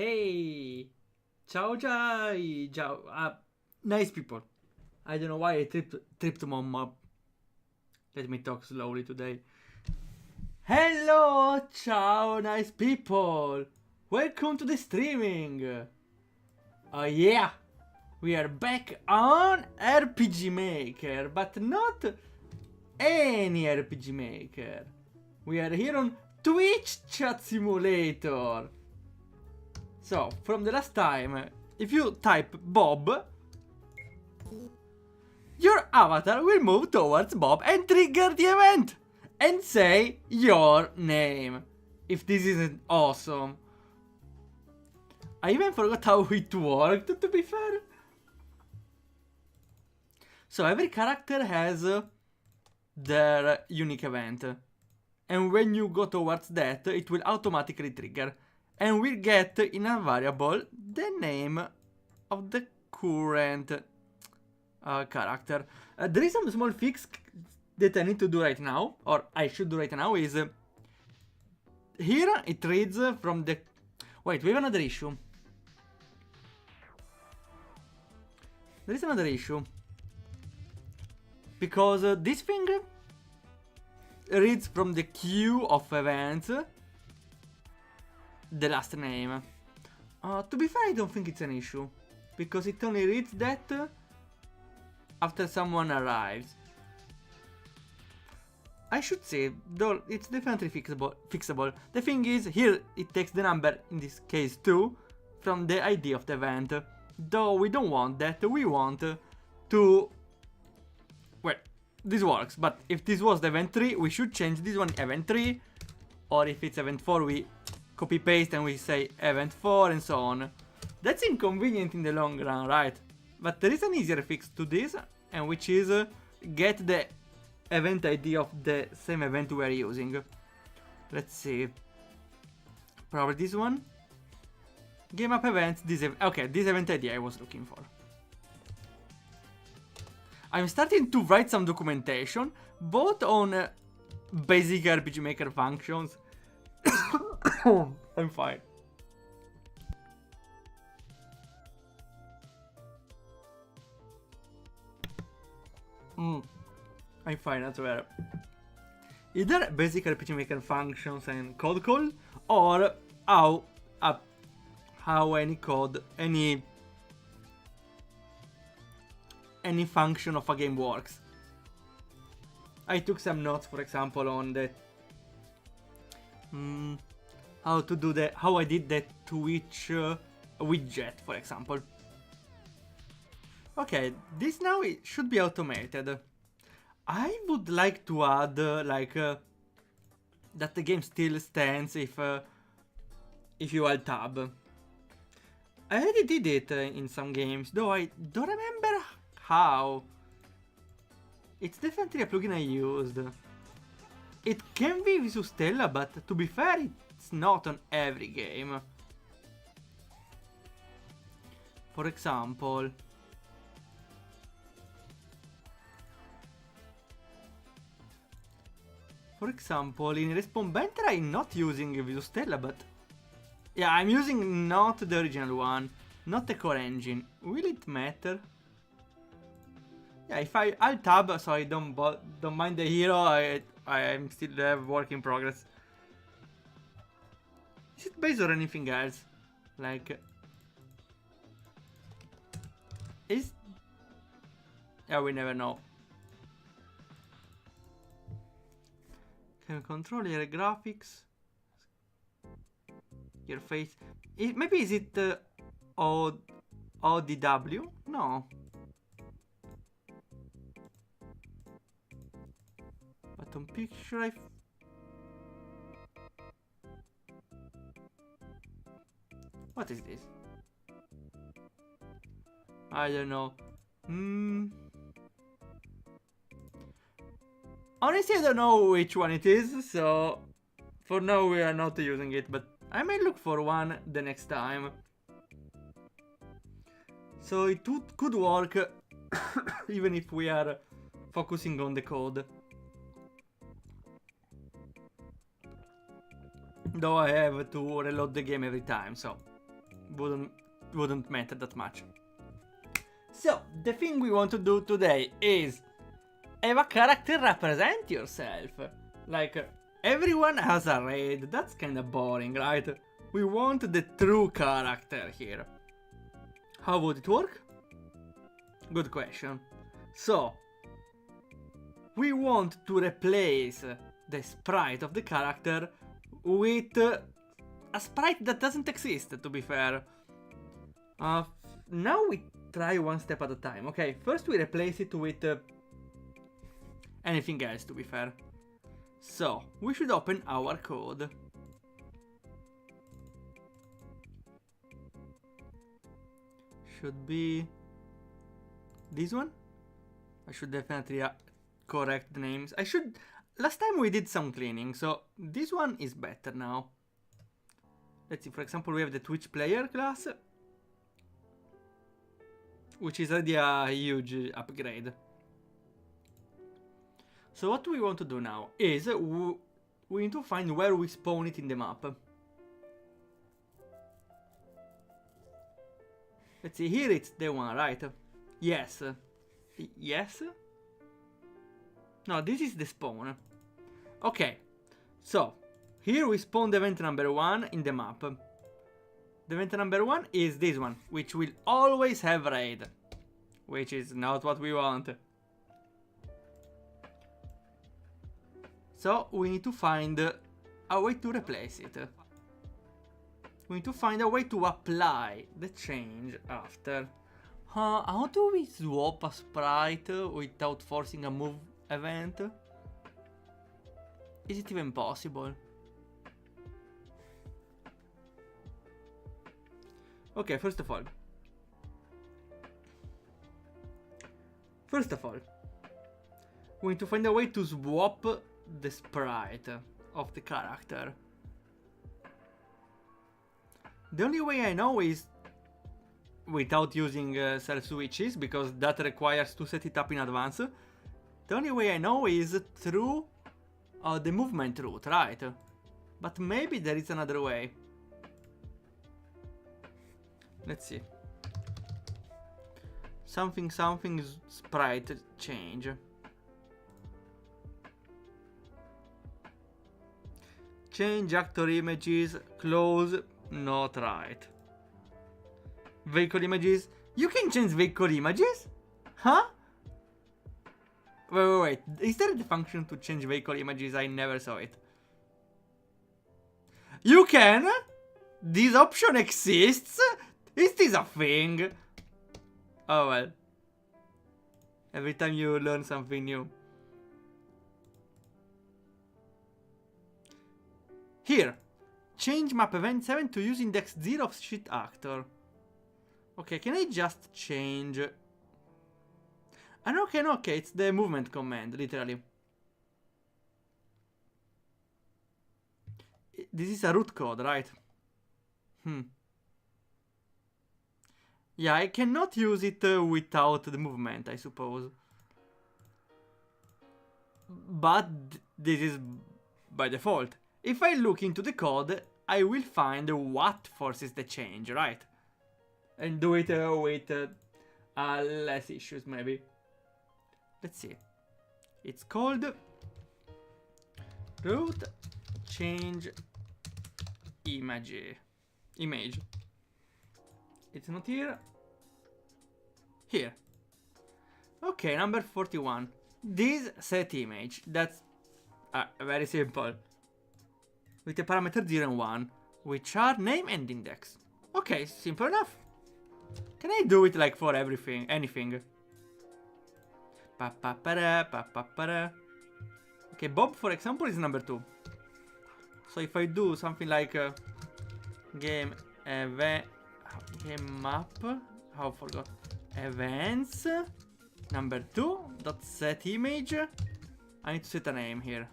Hey, ciao, ciao, nice people. I don't know why I tripped mom up. Let me talk slowly today. Hello, ciao, nice people. Welcome to the streaming. Oh yeah, we are back on RPG Maker, but not any RPG Maker. We are here on Twitch Chat Simulator. So, from the last time, if you type Bob, your avatar will move towards Bob and trigger the event and say your name. If this isn't awesome. I even forgot how it worked, to be fair. So every character has their unique event. And when you go towards that, it will automatically trigger. And we'll get in a variable the name of the current character. There is some small fix that I need to do right now, or I should do right now, is here it reads from the... Wait, we have another issue. There is another issue. Because this thing reads from the queue of events the last name. To be fair, I don't think it's an issue. Because it only reads that after someone arrives. I should say, though, it's definitely fixable. The thing is, here it takes the number, in this case 2, from the ID of the event. Though we don't want that, we want to... Well, this works, but if this was the event 3, we should change this one event 3. Or if it's event 4, we copy paste and we say event 4 and so on. That's inconvenient in the long run, right? But there is an easier fix to this, and which is get the event ID of the same event we are using. Let's see. Probably this one. Game up events, okay, this event ID I was looking for. I'm starting to write some documentation, both on basic RPG Maker functions. I'm fine. I'm fine as well. Either basic RPG Maker functions and code call, or how any code, any function of a game works. I took some notes, for example, on the how I did the Twitch widget, for example. Okay, this now it should be automated. I would like to add that the game still stands if you alt tab. I already did it in some games, though I don't remember how. It's definitely a plugin I used. It can be with Stella, but to be fair, it's not on every game. For example, in Respawn Banter I'm not using Visual Stella, but yeah, I'm using not the original one, not the core engine. Will it matter? Yeah, if I'll tab, so I don't mind the hero, I'm still have work in progress. Is it based on anything else? Like, is... Yeah, we never know. Can control your graphics, your face. Maybe is it ODW? No. Button picture. What is this? I don't know. Honestly, I don't know which one it is, so for now we are not using it, but I may look for one the next time. So it could work even if we are focusing on the code. Though I have to reload the game every time, so wouldn't matter that much. So, the thing we want to do today is have a character represent yourself. Like, everyone has a raid, that's kinda boring, right? We want the true character here. How would it work? Good question. So, we want to replace the sprite of the character with a sprite that doesn't exist, to be fair. Now we try one step at a time. Okay, first we replace it with anything else, to be fair. So, we should open our code. Should be this one? I should definitely correct the names. Last time we did some cleaning, so this one is better now. Let's see, for example, we have the Twitch player class, which is already a huge upgrade. So what we want to do now is we need to find where we spawn it in the map. Let's see, here it's the one, right? Yes. Yes? No, this is the spawn. Okay, so here we spawn the event number 1 in the map. The event number 1 is this one, which will always have raid, which is not what we want. So we need to find a way to replace it. We need to find a way to apply the change after. How do we swap a sprite without forcing a move event? Is it even possible? Okay, first of all, we need to find a way to swap the sprite of the character. The only way I know is without using self switches, because that requires to set it up in advance. The only way I know is through the movement route, right? But maybe there is another way. Let's see. Something sprite change. Change actor images, close, not right. Vehicle images. You can change vehicle images? Huh? Wait. Is there the function to change vehicle images? I never saw it. You can? This option exists? Is this a thing? Oh well. Every time you learn something new. Here. Change map event 7 to use index 0 of shit actor. Okay, can I just change? Okay, it's the movement command, literally. This is a root code, right? Yeah, I cannot use it without the movement, I suppose. But this is by default. If I look into the code, I will find what forces the change, right? And do it with less issues, maybe. Let's see. It's called root change image. It's not here. Here. Okay, number 41. This set image. That's very simple. With the parameter 0 and 1, which are name and index. Okay, simple enough. Can I do it like for everything, anything? Okay, Bob, for example, is number 2. So if I do something like game map, how forgot, events number 2 dot set image, I need to set a name here.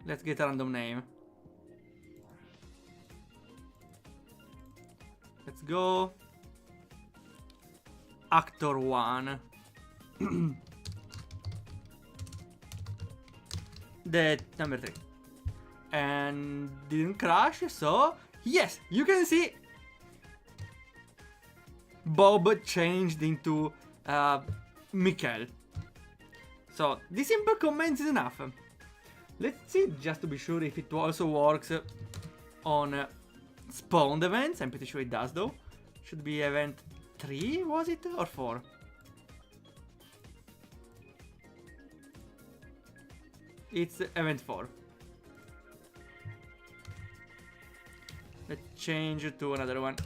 Let's get a random name. Let's go actor 1. The number 3. and didn't crash, so yes, you can see Bob changed into Mikkel. So this simple comment is enough. Let's see just to be sure if it also works on spawned events. I'm pretty sure it does though. Should be event 3, was it? Or 4? It's event 4. Let's change to another one.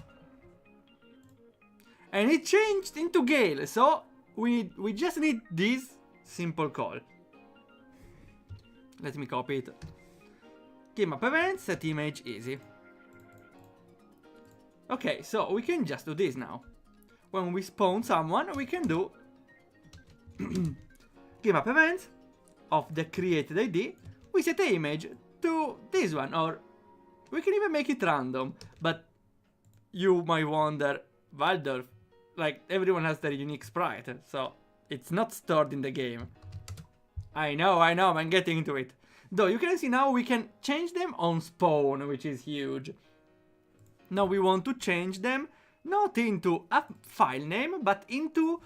And it changed into Gale, so we just need this simple call. Let me copy it. Game up event, set image, easy. Okay, so we can just do this now. When we spawn someone, we can do game up events of the created ID. We set the image to this one, or we can even make it random. But you might wonder, Waldorf, like everyone has their unique sprite, so it's not stored in the game. I know, I'm getting into it. Though you can see now we can change them on spawn, which is huge. Now we want to change them not into a file name, but into...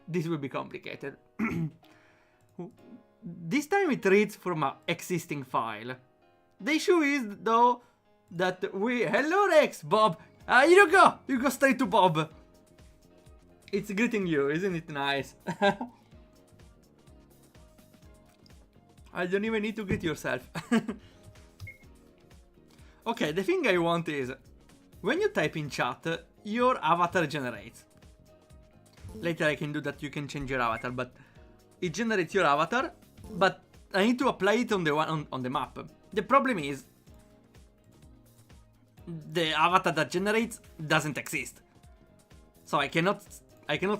this will be complicated. This time it reads from an existing file. The issue is, though, that we... Hello Rex, Bob! You go! You go straight to Bob! It's greeting you, isn't it nice? I don't even need to greet yourself. Okay, the thing I want is, when you type in chat, your avatar generates. Later I can do that, you can change your avatar, but it generates your avatar, but I need to apply it on the one on the map. The problem is, the avatar that generates doesn't exist. So I cannot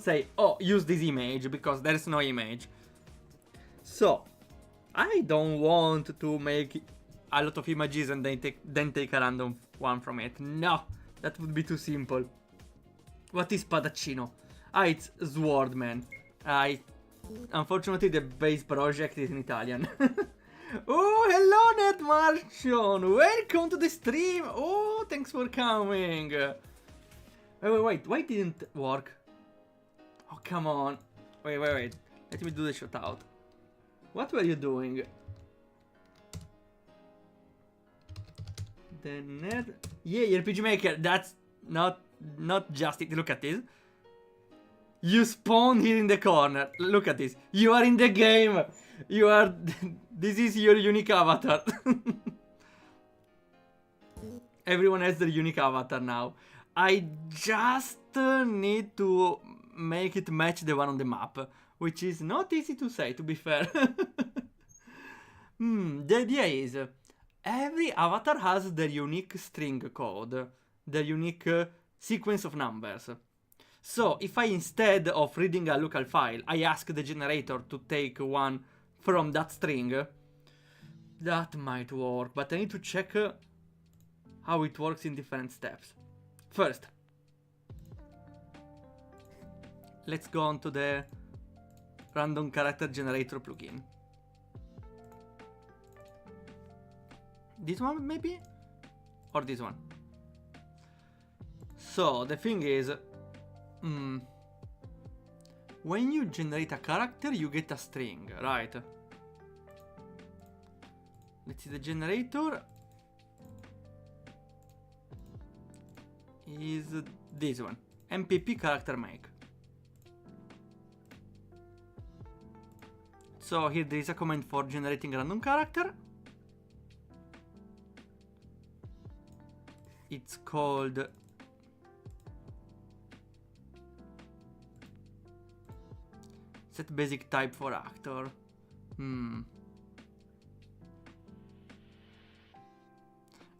say, oh, use this image, because there is no image. So I don't want to make a lot of images and then take a random one from it. No, that would be too simple. What is Padaccino? It's Swordman. Unfortunately, the base project is in Italian. Oh, hello, Net Martian! Welcome to the stream! Oh, thanks for coming! Wait, why didn't it work? Oh, come on. Wait. Let me do the shout out. What were you doing? The net... Yeah, RPG Maker, that's not just it. Look at this. You spawned here in the corner. Look at this. You are in the game. You are... This is your unique avatar. Everyone has their unique avatar now. I just need to make it match the one on the map, which is not easy to say, to be fair. The idea is, every avatar has their unique string code, their unique sequence of numbers. So, if I, instead of reading a local file, I ask the generator to take one from that string, that might work, but I need to check how it works in different steps. First, let's go on to the random character generator plugin. This one, maybe? Or this one? So, the thing is, when you generate a character, you get a string, right? Let's see, the generator is this one, MPP character make. So here there is a command for generating a random character. It's called set basic type for actor.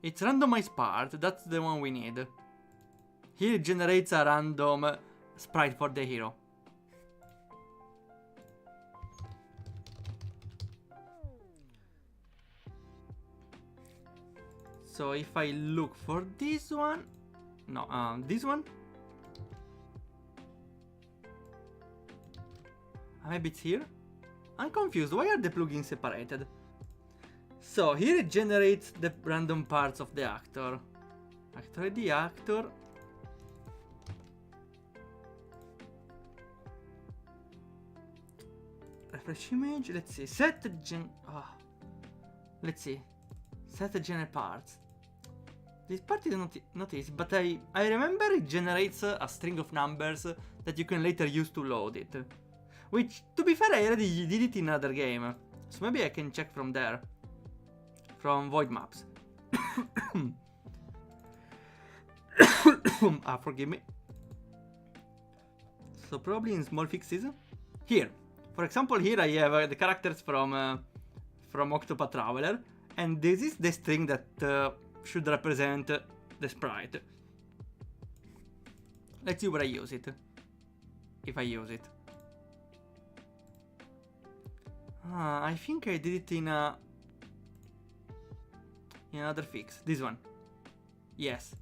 It's randomized part, that's the one we need. Here it generates a random sprite for the hero. So if I look for this one, no, this one, maybe it's here. I'm confused. Why are the plugins separated? So here it generates the random parts of the actor. Actor ID, actor. Refresh image, let's see. Let's see. Set gen parts. This part is not easy, but I remember it generates a string of numbers that you can later use to load it. Which, to be fair, I already did it in another game. So maybe I can check from there. From void maps. Forgive me. So probably in small fixes. Here. For example, here I have the characters from Octopath Traveler. And this is the string that should represent the sprite. Let's see where I use it. If I use it. I think I did it in another fix. This one. Yes.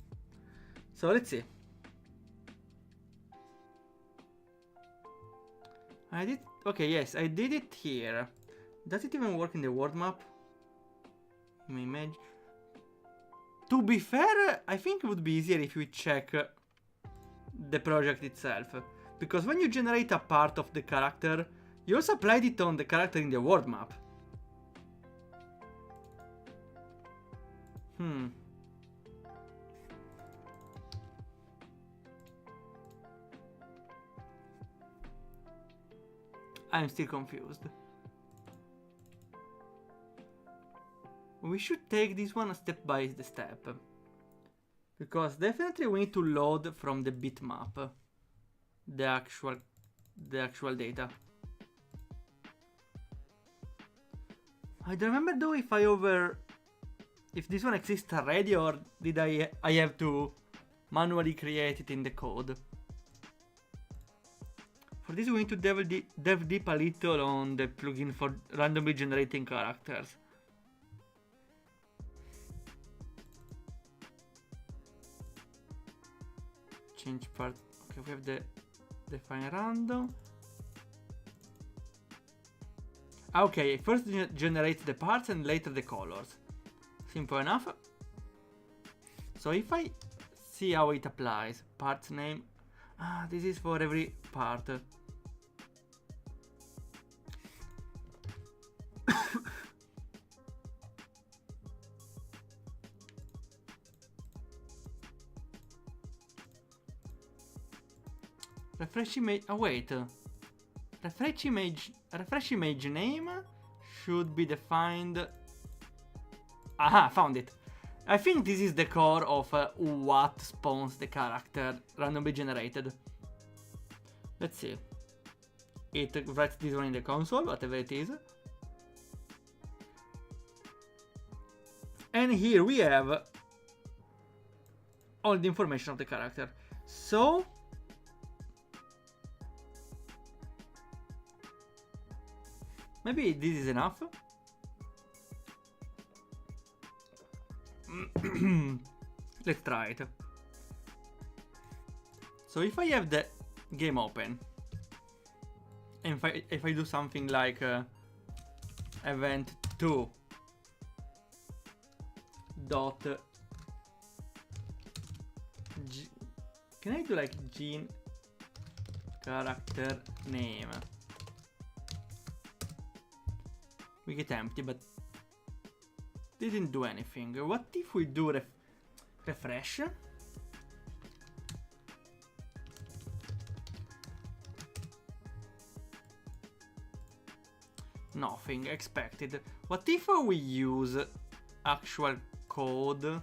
So let's see. Okay, yes, I did it here. Does it even work in the world map? Image. To be fair, I think it would be easier if we check the project itself. Because when you generate a part of the character, you also applied it on the character in the world map. I'm still confused. We should take this one step by step. Because definitely we need to load from the bitmap the actual data. I don't remember though if this one exists already or did I have to manually create it in the code. For this we need to delve deep a little on the plugin for randomly generating characters. Change part. Okay, we have the define random. Okay, first generates the parts and later the colors. Simple enough. So if I see how it applies, parts name. This is for every part. Refresh image. Wait. Refresh image name should be defined. Aha, found it. I think this is the core of what spawns the character randomly generated. Let's see. It writes this one in the console, whatever it is. And here we have all the information of the character. So maybe this is enough. Let's try it. So if I have the game open, and if I do something like event 2 dot can I do like gene character name? We get empty, but didn't do anything. What if we do refresh? Nothing expected. What if we use actual code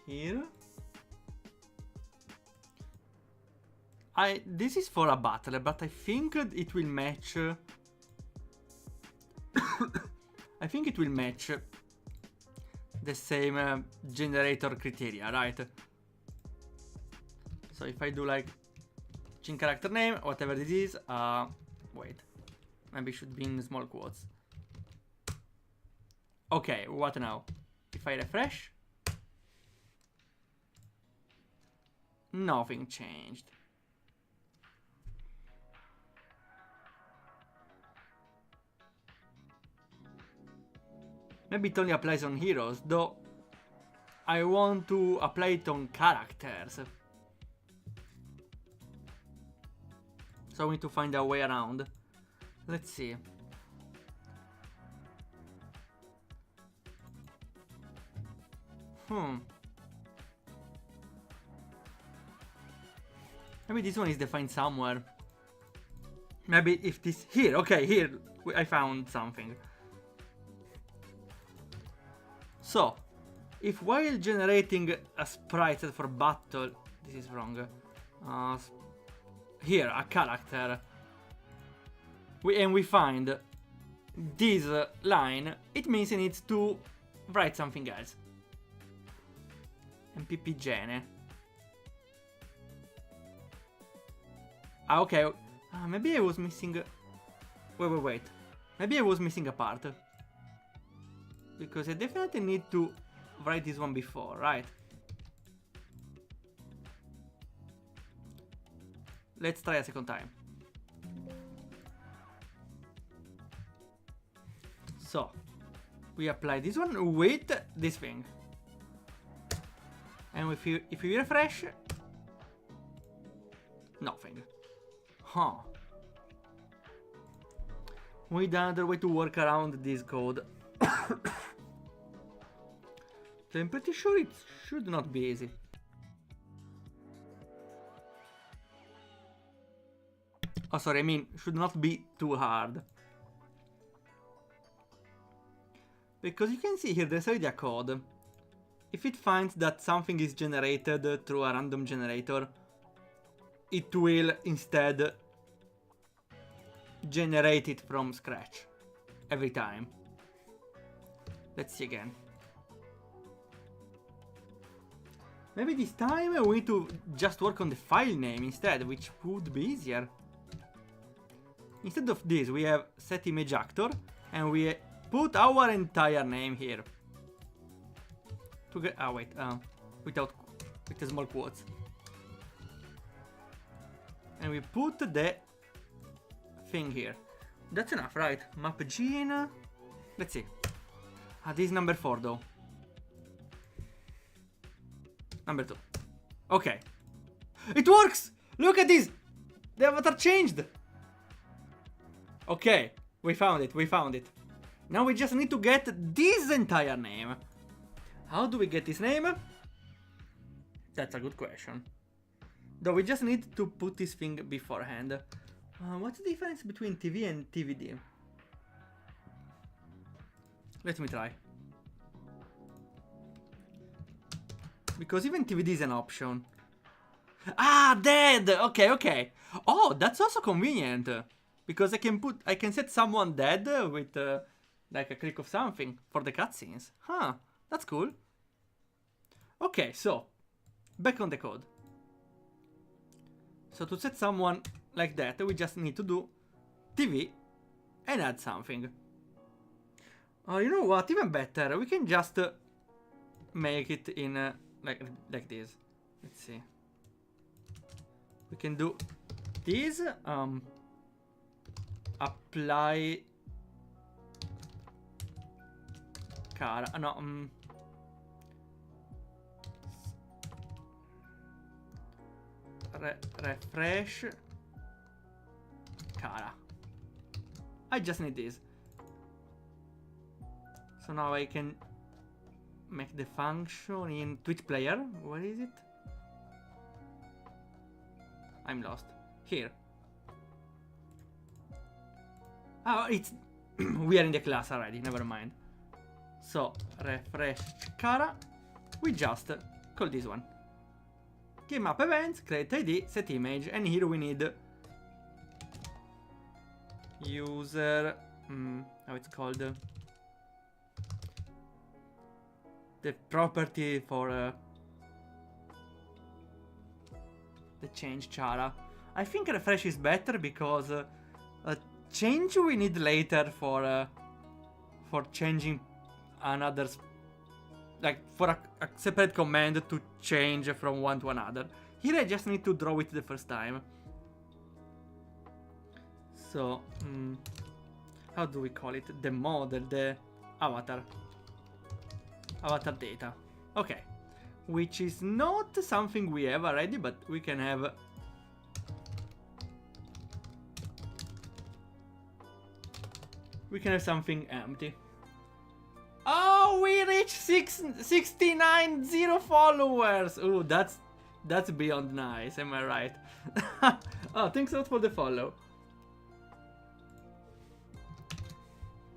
here? This is for a battle, but I think it will match. I think it will match the same generator criteria, right? So if I do like gene character name, whatever this is, wait, maybe it should be in small quotes. Okay, what now? If I refresh, nothing changed. Maybe it only applies on heroes, though I want to apply it on characters. So we need to find a way around. Let's see. Maybe this one is defined somewhere. Maybe if this... Here, okay, here I found something. So, if while generating a sprite set for battle... This is wrong. Here, a character. We find this line, it means it needs to write something else. MPP gene. Ah, okay. Maybe I was missing... Wait. Maybe I was missing a part. Because I definitely need to write this one before, right? Let's try a second time. So, we apply this one with this thing. And if you refresh... Nothing. Huh. We need another way to work around this code. So I'm pretty sure it should not be easy. Oh, sorry, I mean, should not be too hard. Because you can see here, there's already a code. If it finds that something is generated through a random generator, it will instead generate it from scratch every time. Let's see again. Maybe this time we need to just work on the file name instead, which would be easier. Instead of this, we have set image actor, and we put our entire name here. To get, with the small quotes. And we put the thing here. That's enough, right? Map gene. Let's see. This is number 4 though. Number 2. Okay. It works! Look at this! The avatar changed! Okay, we found it. Now we just need to get this entire name. How do we get this name? That's a good question. Though we just need to put this thing beforehand. What's the difference between TV and TVD? Let me try. Because even TVD is an option. Ah, dead! Okay. Oh, that's also convenient. Because I can set someone dead with like a click of something for the cutscenes. Huh, that's cool. Okay, so back on the code. So to set someone like that, we just need to do TV and add something. Oh, you know what? Even better, we can just make it in like this. Let's see. We can do this. Apply Cara. No. Refresh Cara. I just need this. So now I can make the function in Twitch player. Where is it? I'm lost. Here. Oh, it's... we are in the class already, never mind. So, refresh Cara. We just call this one. Game up events, create ID, set image, and here we need user... how it's called? The property for the change Chara. I think refresh is better because change we need later for changing another, like for a separate command to change from one to another. Here I just need to draw it the first time. So how do we call it? The model, the avatar. Avatar data. Okay. Which is not something we have already, but we can have... We can have something empty. Oh, we reached 690 followers! Ooh, that's beyond nice, am I right? Oh, thanks a lot for the follow.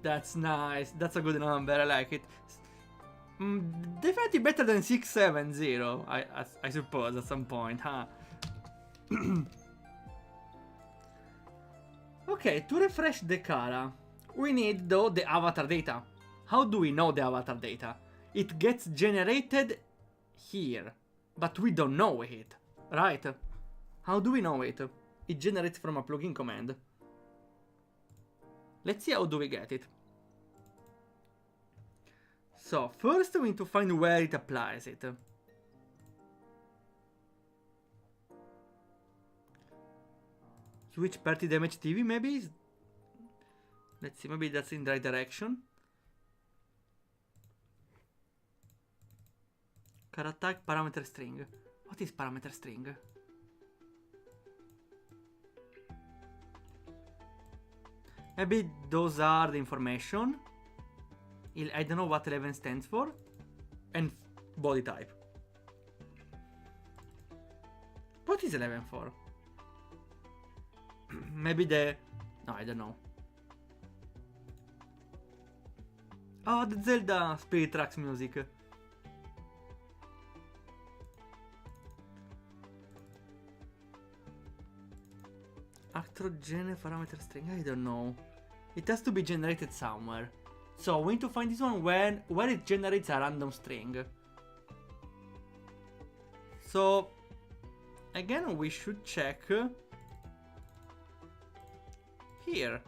That's nice, that's a good number, I like it. Definitely better than 670, I suppose, at some point, huh? Okay, to refresh the Kara, we need, though, the avatar data. How do we know the avatar data? It gets generated here, but we don't know it, right? How do we know it? It generates from a plugin command. Let's see how do we get it. So, first we need to find where it applies it. Switch party damage TV, maybe? Let's see, maybe that's in the right direction. Car attack parameter string. What is parameter string? Maybe those are the information. I don't know what 11 stands for. And body type. What is 11 for? Maybe the... No, I don't know. Oh, the Zelda Spirit Tracks music. Actor gene parameter string, I don't know. It has to be generated somewhere. So we need to find this one where it generates a random string. So again we should check here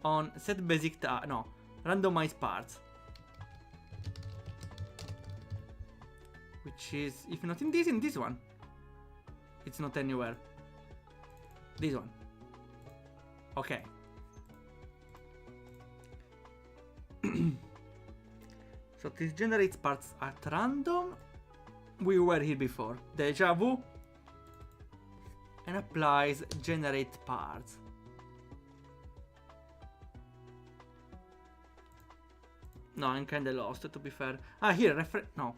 on set basic randomize parts. Which is, if not in this one. It's not anywhere. This one. Okay. So this generates parts at random. We were here before. Deja vu. And applies generate parts. No, I'm kinda lost, to be fair. Ah, here, no.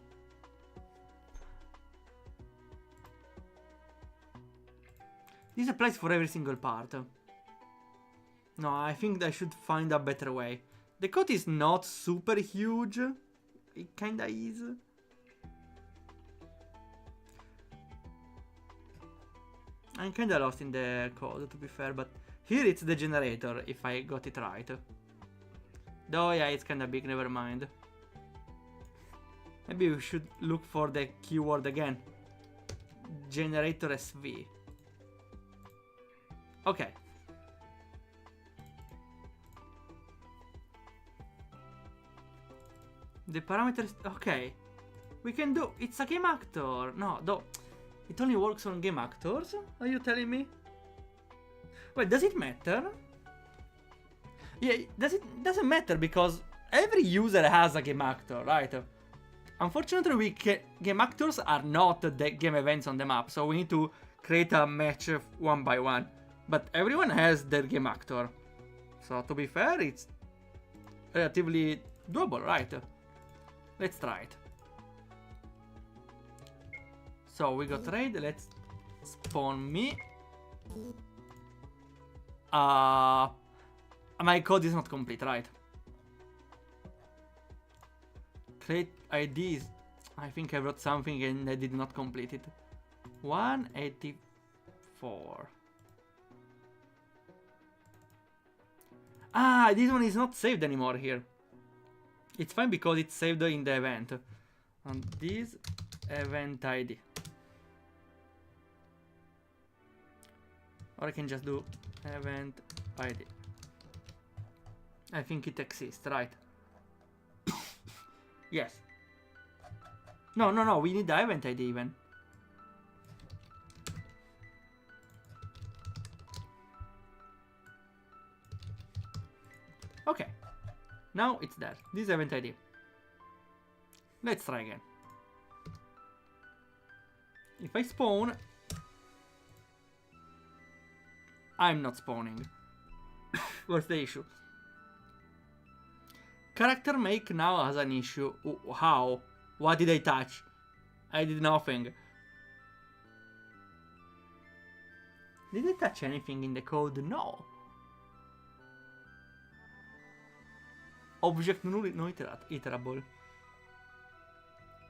This applies for every single part. No, I think I should find a better way. The code is not super huge. It kinda is. I'm kinda lost in the code, to be fair, but here it's the generator, if I got it right. Though, yeah, it's kinda big, never mind. Maybe we should look for the keyword again. Generator SV. Okay. The parameters... Okay. We can do... It's a game actor. No, though... It only works on game actors? Are you telling me? Wait, does it matter? Yeah, doesn't matter because every user has a game actor, right? Unfortunately, game actors are not the game events on the map, so we need to create a match one by one. But everyone has their game actor. So to be fair, it's relatively doable, right? Let's try it. So we got raid, let's spawn me. My code is not complete, right? Create IDs. I think I wrote something and I did not complete it. 184. Ah, this one is not saved anymore here. It's fine because it's saved in the event. And this event ID. Or I can just do event ID. I think it exists, right? Yes. No, we need the event ID even. Okay. Now it's there. This event ID. Let's try again. If I spawn, I'm not spawning. What's the issue? Character make now has an issue. How? What did I touch? I did nothing. Did I touch anything in the code? No. Object no iterable.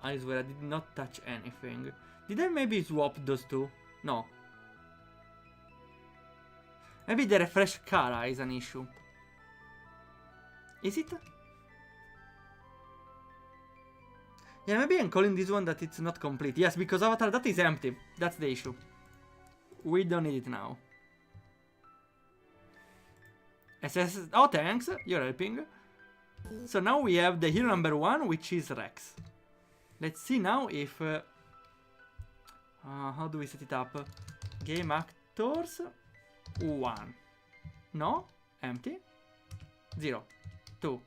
I swear I did not touch anything. Did I maybe swap those two? No. Maybe the refresh cara is an issue. Is it? Yeah, maybe I'm calling this one that it's not complete. Yes, because avatar data is empty. That's the issue. We don't need it now. SS. Oh, thanks. You're helping. So now we have the hero number 1, which is Rex. Let's see now if... how do we set it up? Game actors 1. No? Empty? 0. 2.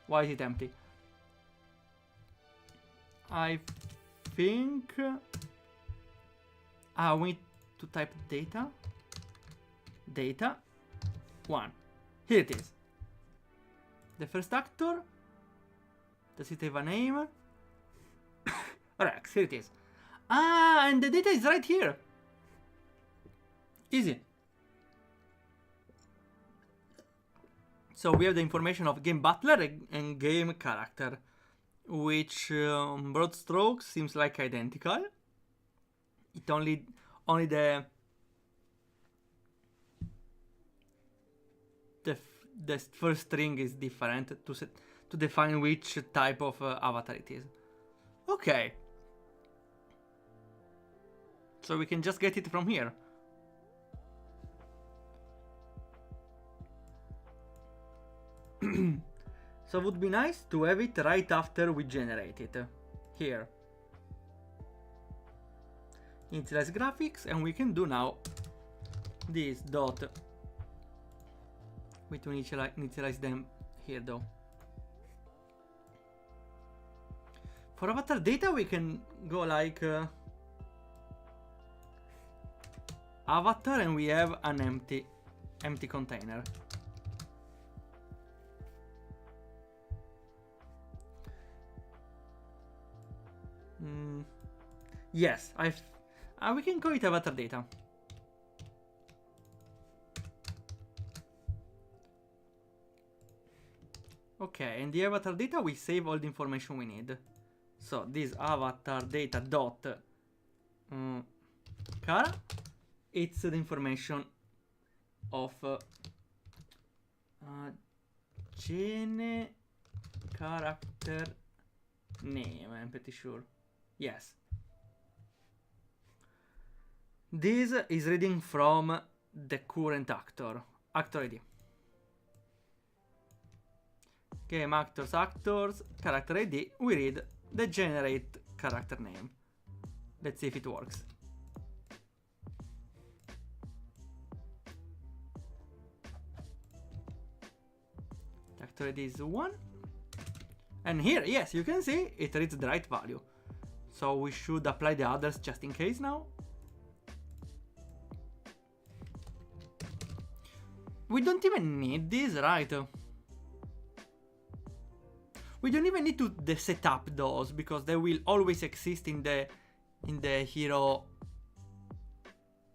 Why is it empty? I think... we need to type data. Data 1. Here it is. The first actor. Does it have a name? Rex, here it is. And the data is right here. Easy. So we have the information of game butler and game character, which broad strokes seems like identical. It only the first string is different to define which type of avatar it is. Okay. So we can just get it from here. So it would be nice to have it right after we generate it. Here. Initialize graphics, and we can do now this dot. We to initialize them here though. For avatar data we can go like avatar, and we have an empty container. Yes, we can call it avatar data. Okay, and the avatar data we save all the information we need. So this avatar data dot cara, it's the information of gene character name, I'm pretty sure. Yes. This is reading from the current actor ID. Game actors, character ID, we read the generate character name. Let's see if it works. Character ID is 1. And here, yes, you can see it reads the right value. So we should apply the others just in case now. We don't even need this, right? We don't even need to set up those because they will always exist in the hero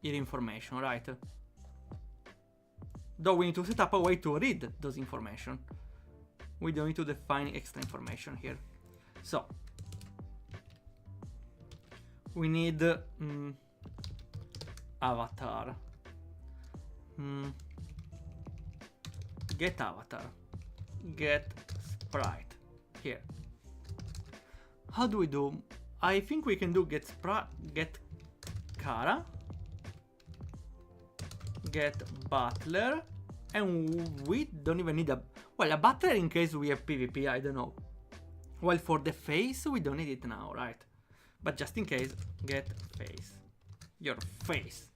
information, right? Though we need to set up a way to read those information. We don't need to define extra information here. So we need avatar. Get avatar. Get sprite. Here. How do we do? I think we can do get cara, get butler, and we don't even need a butler in case we have PvP, I don't know. Well, for the face we don't need it now, right? But just in case, get face. Your face.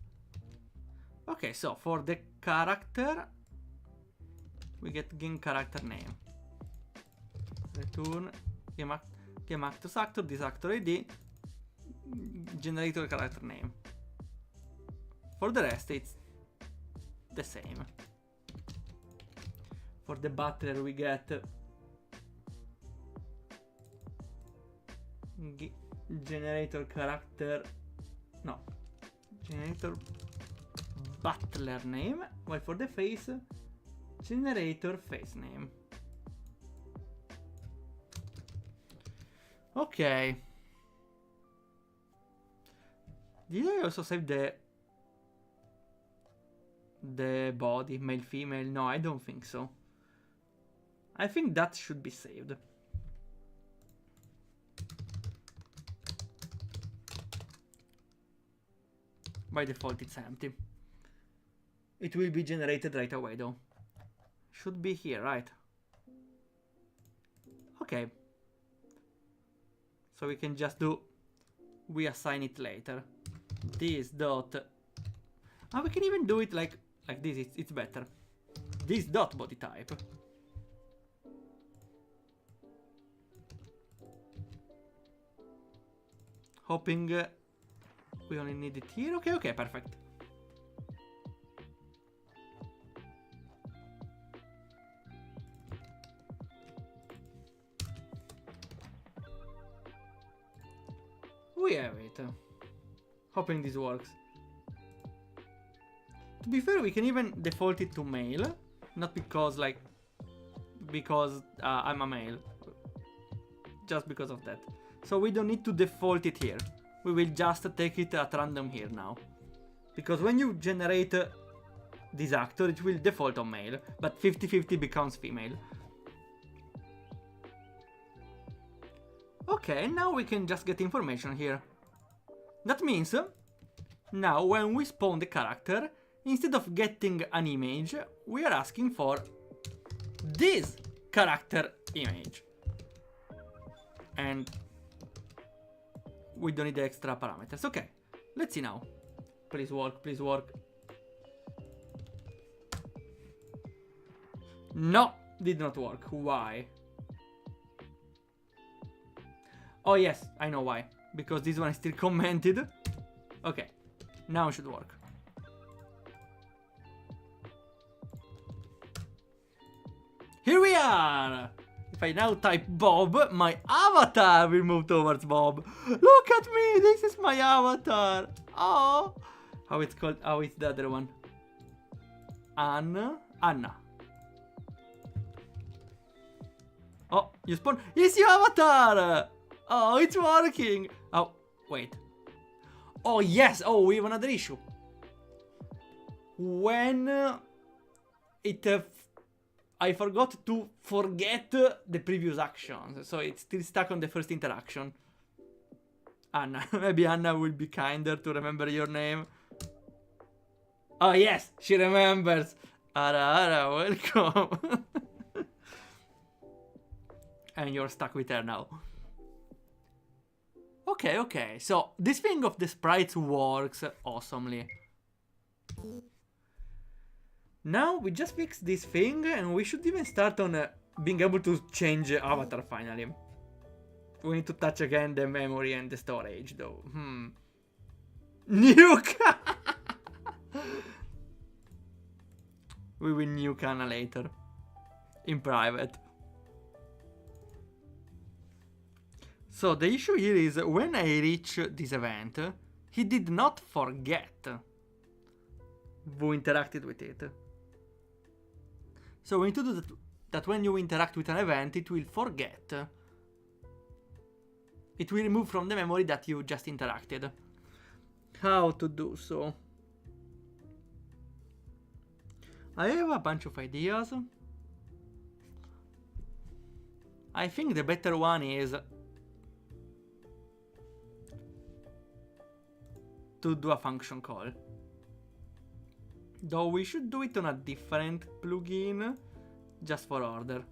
Okay, so for the character we get game character name. Return game Game actors actor, this actor ID, generator character name. For the rest, it's the same. For the butler, we get generator character, no, generator butler name, while for the face, generator face name. Okay. Did I also save the body, male, female? No, I don't think so. I think that should be saved. By default, it's empty. It will be generated right away, though. Should be here, right? Okay. So we can just do, we assign it later. This dot, we can even do it like this, it's better. This dot body type. Hoping we only need it here. Okay, okay, perfect. We have it. Hoping this works. To be fair, we can even default it to male. Not because, like, because I'm a male. Just because of that. So we don't need to default it here. We will just take it at random here now. Because when you generate this actor, it will default on male. But 50-50 becomes female. Okay, now we can just get information here. That means, now when we spawn the character, instead of getting an image, we are asking for this character image. And we don't need the extra parameters. Okay, let's see now. Please work, please work. No, did not work. Why? Oh yes, I know why. Because this one is still commented. Okay, now it should work. Here we are! If I now type Bob, my avatar will move towards Bob. Look at me, this is my avatar. Oh, how it's called? How it's the other one? Anna. Oh, you spawn. It's your avatar! Oh, it's working! Oh, wait. Oh, yes! Oh, we have another issue. When I forgot to forget the previous actions, so it's still stuck on the first interaction. Anna. Maybe Anna will be kinder to remember your name. Oh, yes! She remembers! Ara, welcome! And you're stuck with her now. Okay, okay, so this thing of the sprites works awesomely. Now we just fixed this thing and we should even start on being able to change avatar finally. We need to touch again the memory and the storage though. Nuke! We will nuke Anna later. In private. So the issue here is when I reach this event, he did not forget who interacted with it. So we need to do that when you interact with an event, it will forget. It will remove from the memory that you just interacted. How to do so? I have a bunch of ideas. I think the better one is to do a function call. Though we should do it on a different plugin, just for order.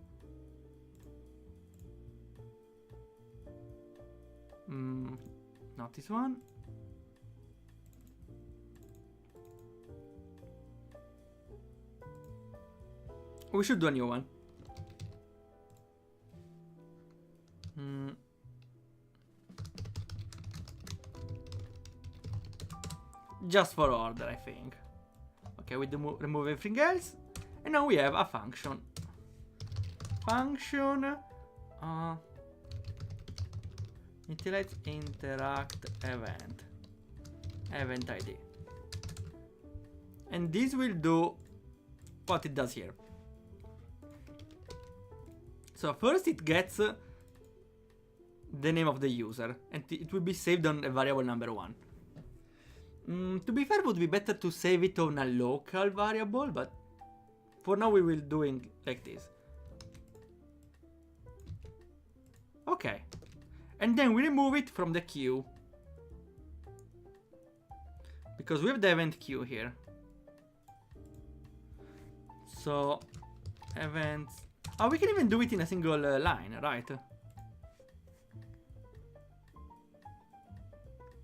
Not this one. We should do a new one. just for order, I think. Okay, we remove everything else. And now we have a function. Function initialize interact event. Event ID. And this will do what it does here. So first it gets the name of the user, and it will be saved on a variable number 1. To be fair, it would be better to save it on a local variable, but for now we will do it like this. Okay. And then we remove it from the queue, because we have the event queue here. So, events... Oh, we can even do it in a single line, right?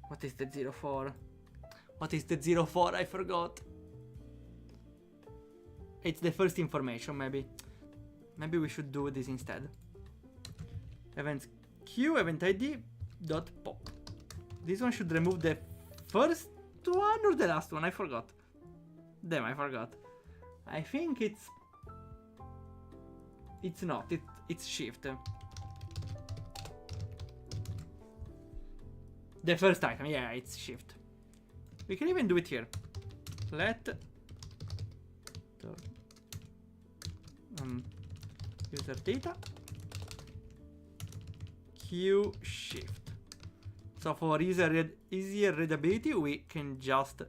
What is the 04? What is the 04? I forgot. It's the first information, maybe. Maybe we should do this instead. Events queue, event ID, dot pop. This one should remove the first one or the last one? I forgot. Damn, I forgot. I think it's not. It's shift. The first item, yeah, it's shift. We can even do it here. Let user data queue shift. So for easier readability, we can just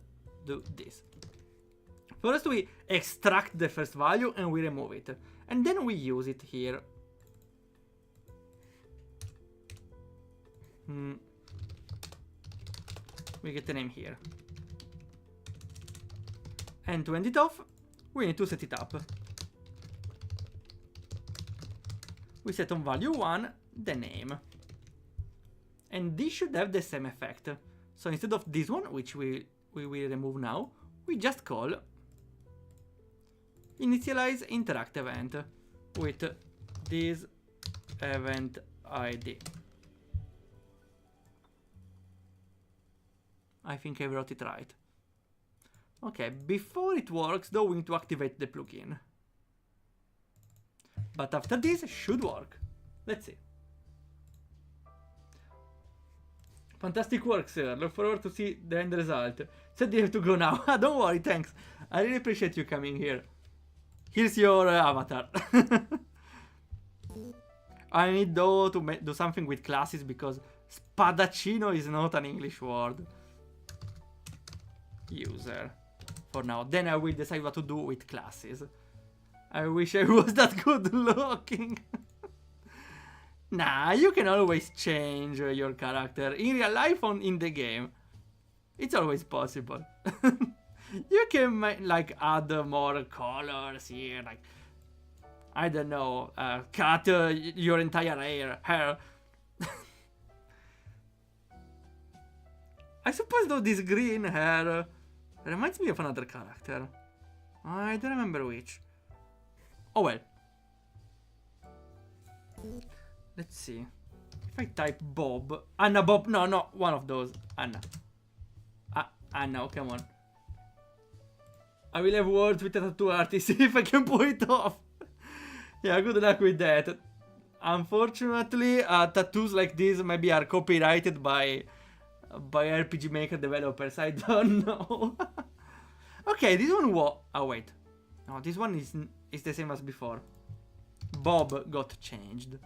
do this. First we extract the first value and we remove it. And then we use it here. We get the name here. And to end it off, we need to set it up. We set on value 1 the name. And this should have the same effect. So instead of this one, which we will remove now, we just call initialize interact event with this event ID. I think I wrote it right. Okay, before it works though, we need to activate the plugin. But after this, it should work. Let's see. Fantastic work, sir. Look forward to see the end result. Said you have to go now. Don't worry, thanks. I really appreciate you coming here. Here's your avatar. I need though to do something with classes because spadaccino is not an English word. User. For now. Then I will decide what to do with classes. I wish I was that good looking. Nah, you can always change your character in real life or in the game. It's always possible. You can like add more colors here, like I don't know, cut your entire hair. I suppose though this green hair reminds me of another character. I don't remember which. Oh well. Let's see. If I type Bob. Anna Bob. No, no. One of those. Anna. Anna, oh, come on. I will have words with a tattoo artist if I can pull it off. Yeah, good luck with that. Unfortunately, tattoos like this maybe are copyrighted by RPG Maker developers. I don't know. Okay, this one oh, wait. No, this one is the same as before. Bob got changed.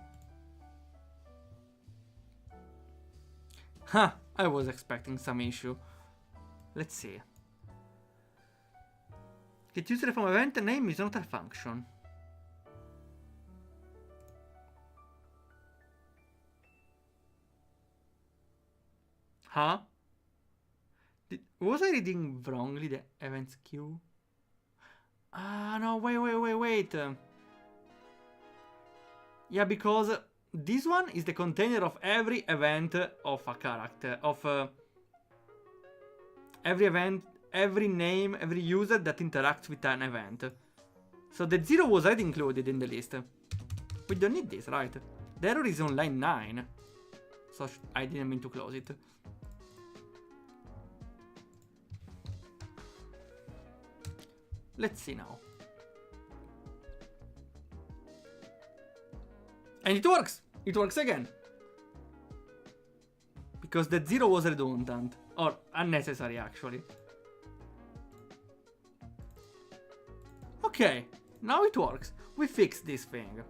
Huh, I was expecting some issue. Let's see. Get user from event name is not a function. Huh? Was I reading wrongly the events queue? Ah, no, wait. Yeah, because this one is the container of every event of a character, of every event, every name, every user that interacts with an event. So the 0 was already included in the list. We don't need this, right? The error is on line 9. So I didn't mean to close it. Let's see now. And it works! It works again! Because that 0 was redundant. Or unnecessary, actually. Okay, now it works. We fixed this thing.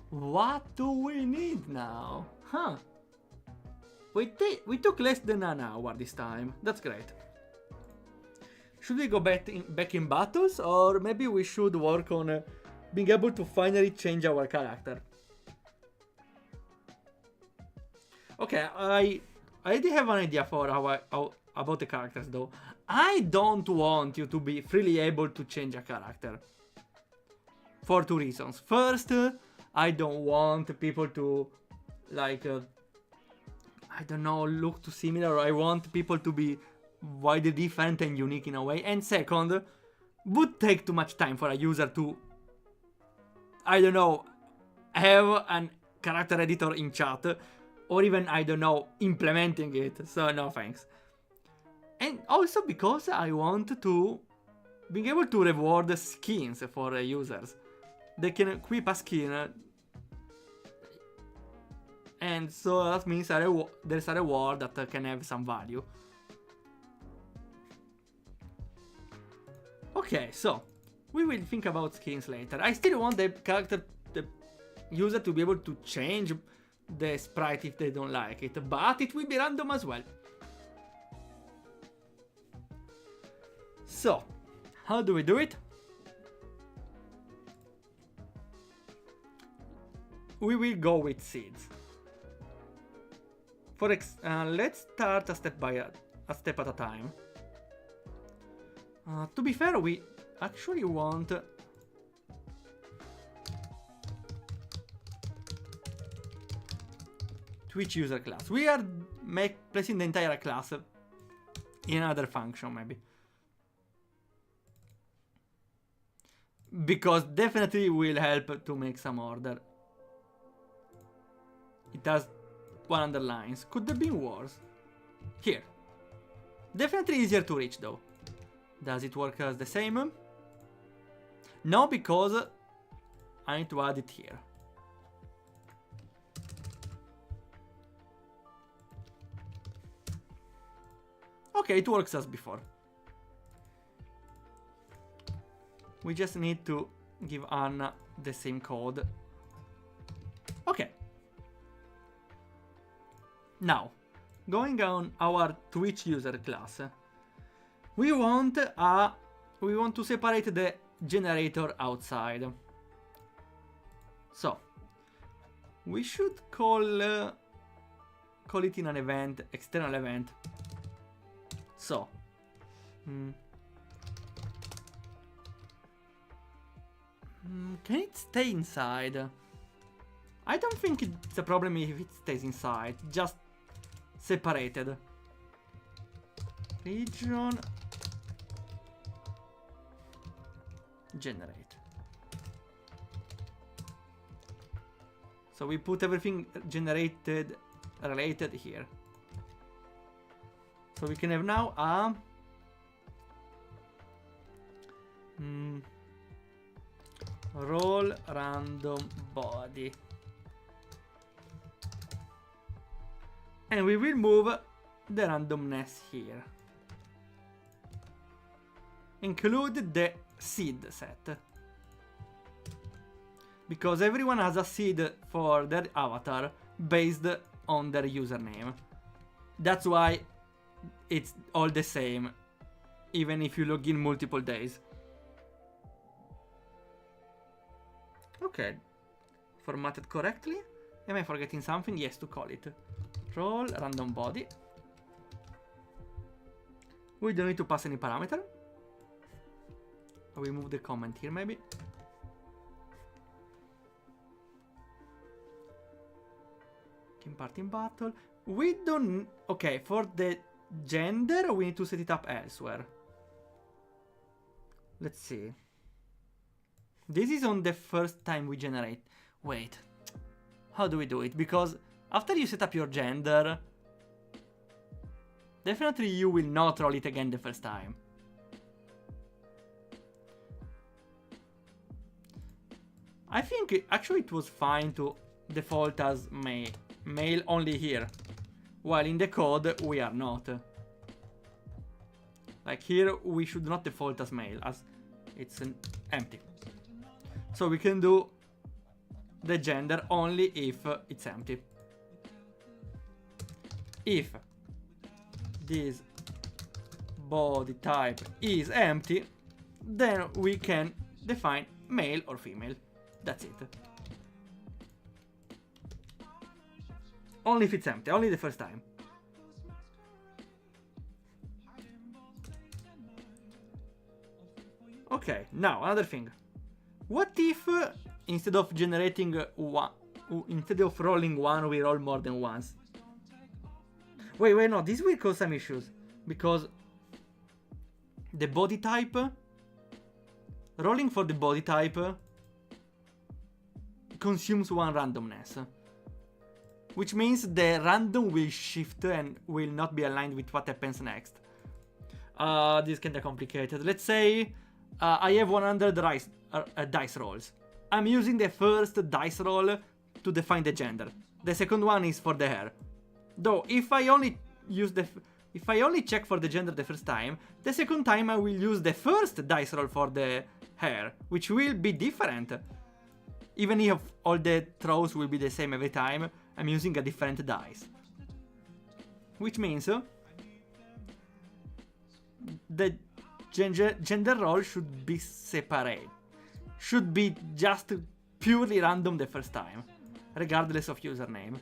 What do we need now? Huh. We took less than an hour this time. That's great. Should we go back in battles? Or maybe we should work on being able to finally change our character. Okay, I already have an idea for how about the characters though. I don't want you to be freely able to change a character. For two reasons. First, I don't want people to, like, I don't know, look too similar. I want people to be widely different and unique in a way. And second, would take too much time for a user to, I don't know, have an character editor in chat. Or even, I don't know, implementing it. So no thanks. And also because I want to being able to reward skins for users. They can equip a skin. And so that means there's a reward that can have some value. Okay, so we will think about skins later. I still want the user to be able to change the sprite if they don't like it, but it will be random as well. So, how do we do it? We will go with seeds. Let's start a step at a time. To be fair, we actually want Twitch user class. We are placing the entire class in another function, maybe. Because definitely will help to make some order. It has 100 lines. Could have been worse. Here. Definitely easier to reach though. Does it work as the same? No, because I need to add it here. Okay, it works as before. We just need to give Anna the same code. Okay. Now, going on our Twitch user class, we want to separate the generator outside. So, we should call it in an event, external event. So, can it stay inside? I don't think it's a problem if it stays inside, just separated. Region generate. So we put everything generated related here. So we can have now a roll random body. And we will move the randomness here. Include the seed set. Because everyone has a seed for their avatar based on their username. That's why it's all the same, even if you log in multiple days. Okay. Formatted correctly. Am I forgetting something? Yes, to call it roll random body. We don't need to pass any parameter. We move the comment here maybe. Team part in battle. We don't... Okay, for the gender we need to set it up elsewhere. Let's see. This is on the first time we generate. Wait. How do we do it? Because after you set up your gender, definitely you will not roll it again the first time. I think actually it was fine to default as male only here, while in the code we are not. Like here we should not default as male, as it's empty. So we can do the gender only if it's empty. If this body type is empty, then we can define male or female. That's it. Only if it's empty, only the first time. Okay, now another thing. What if instead of generating one, instead of rolling one, we roll more than once? Wait, no, this will cause some issues because the body type, rolling for the body type consumes one randomness, which means the random will shift and will not be aligned with what happens next. This is kinda complicated. Let's say I have 100 dice rolls. I'm using the first dice roll to define the gender. The second one is for the hair. Though, if I only check for the gender the first time, the second time I will use the first dice roll for the hair, which will be different. Even if all the throws will be the same every time, I'm using a different dice. Which means the gender roll should be separate. Should be just purely random the first time, regardless of username.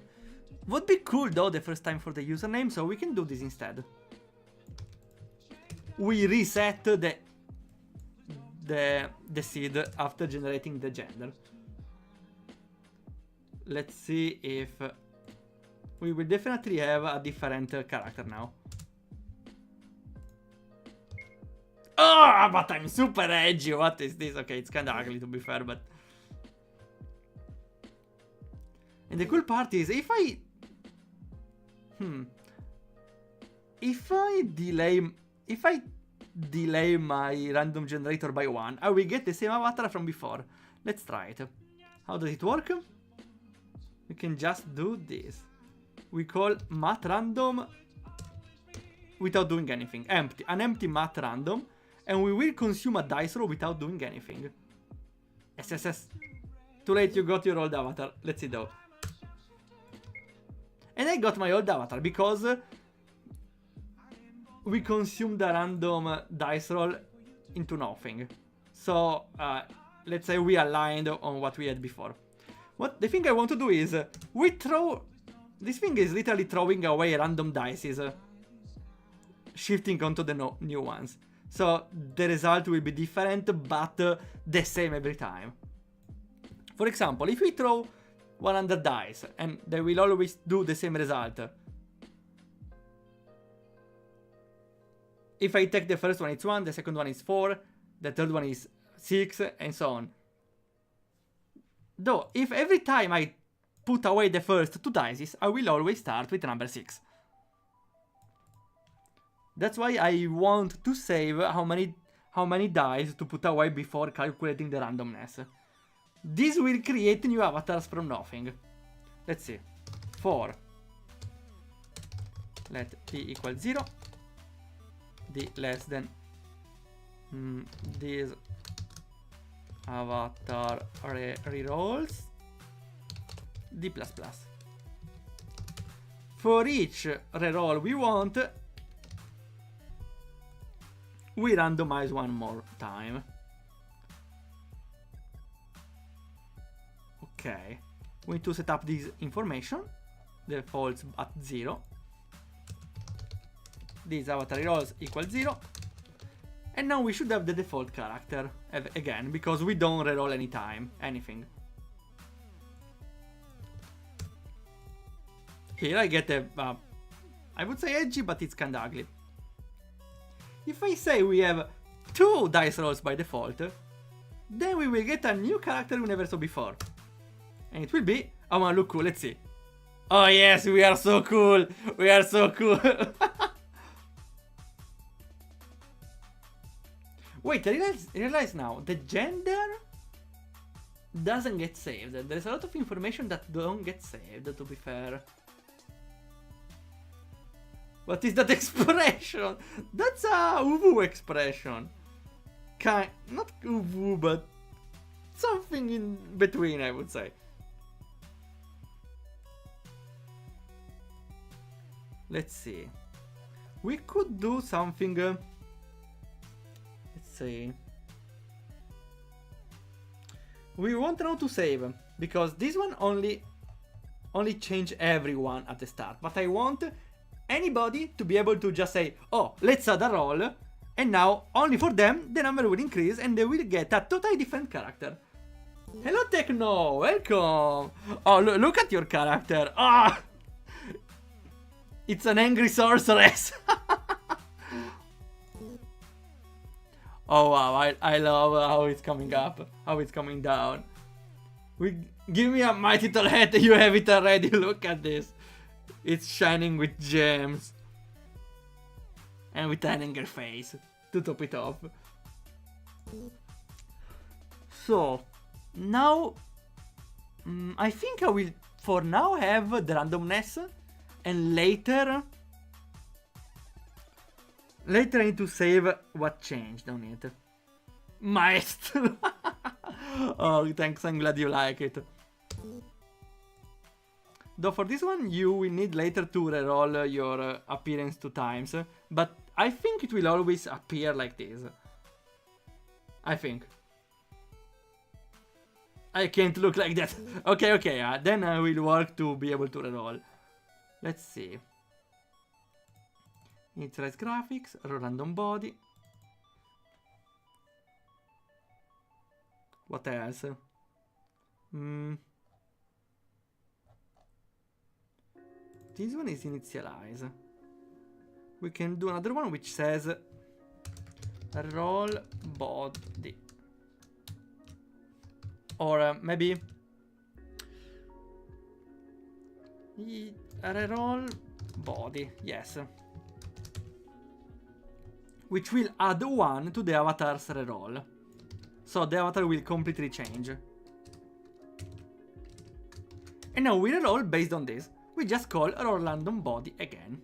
Would be cool though the first time for the username, so we can do this instead. We reset the seed after generating the gender. Let's see if we will definitely have a different character now. Oh, but I'm super edgy. What is this? Okay, it's kind of ugly to be fair, but... And the cool part is, if I delay my random generator by 1, I will get the same avatar from before. Let's try it. How does it work? We can just do this. We call mat random without doing anything. Empty. An empty mat random. And we will consume a dice roll without doing anything. Yes. Too late, you got your old avatar. Let's see though. And I got my old avatar because we consumed a random dice roll into nothing. So, let's say we aligned on what we had before. What the thing I want to do is, we throw... This thing is literally throwing away random dices, shifting onto the new ones. So the result will be different, but the same every time. For example, if we throw 100 dice, and they will always do the same result. If I take the first one, it's 1, the second one is 4, the third one is 6, and so on. Though, if every time I put away the first 2 dice, I will always start with number 6. That's why I want to save how many dice to put away before calculating the randomness. This will create new avatars from nothing. Let's see. 4. Let d equal 0. D less than this avatar rerolls d++. For each reroll we want, we randomize one more time. Okay, we need to set up this information. Defaults at 0. This avatar rolls equals 0. And now we should have the default character again, because we don't reroll anything. Here I get a, I would say edgy, but it's kinda ugly. If I say we have 2 dice rolls by default, then we will get a new character we never saw before. And it will be, I wanna look cool, let's see. Oh yes, we are so cool! We are so cool! Wait, I realize now, the gender doesn't get saved. There's a lot of information that don't get saved, to be fair. What is that expression? That's a uwu expression. Not uwu, but something in between, I would say. Let's see. We could do something. Let's see. We want now to save because this one only change everyone at the start. But I want anybody to be able to just say, "Oh, let's add a roll," and now only for them the number will increase and they will get a totally different character. Hello, Techno, welcome. Oh, look at your character. Ah. It's an angry sorceress. Oh wow, I love how it's coming up, how it's coming down. Give me a my title hat, you have it already, look at this. It's shining with gems. And with an angry face, to top it off. So, now, I think I will, for now, have the randomness. And later I need to save what changed on it. Maestro! Oh, thanks, I'm glad you like it. Though for this one, you will need later to reroll your appearance 2 times. But I think it will always appear like this. I think. I can't look like that. Okay, then I will work to be able to reroll. Let's see. Initialize graphics, random body. What else? This one is initialize. We can do another one which says roll body. Or maybe reroll body, yes. Which will add 1 to the avatar's reroll. So the avatar will completely change. And now we reroll based on this. We just call roll random body again.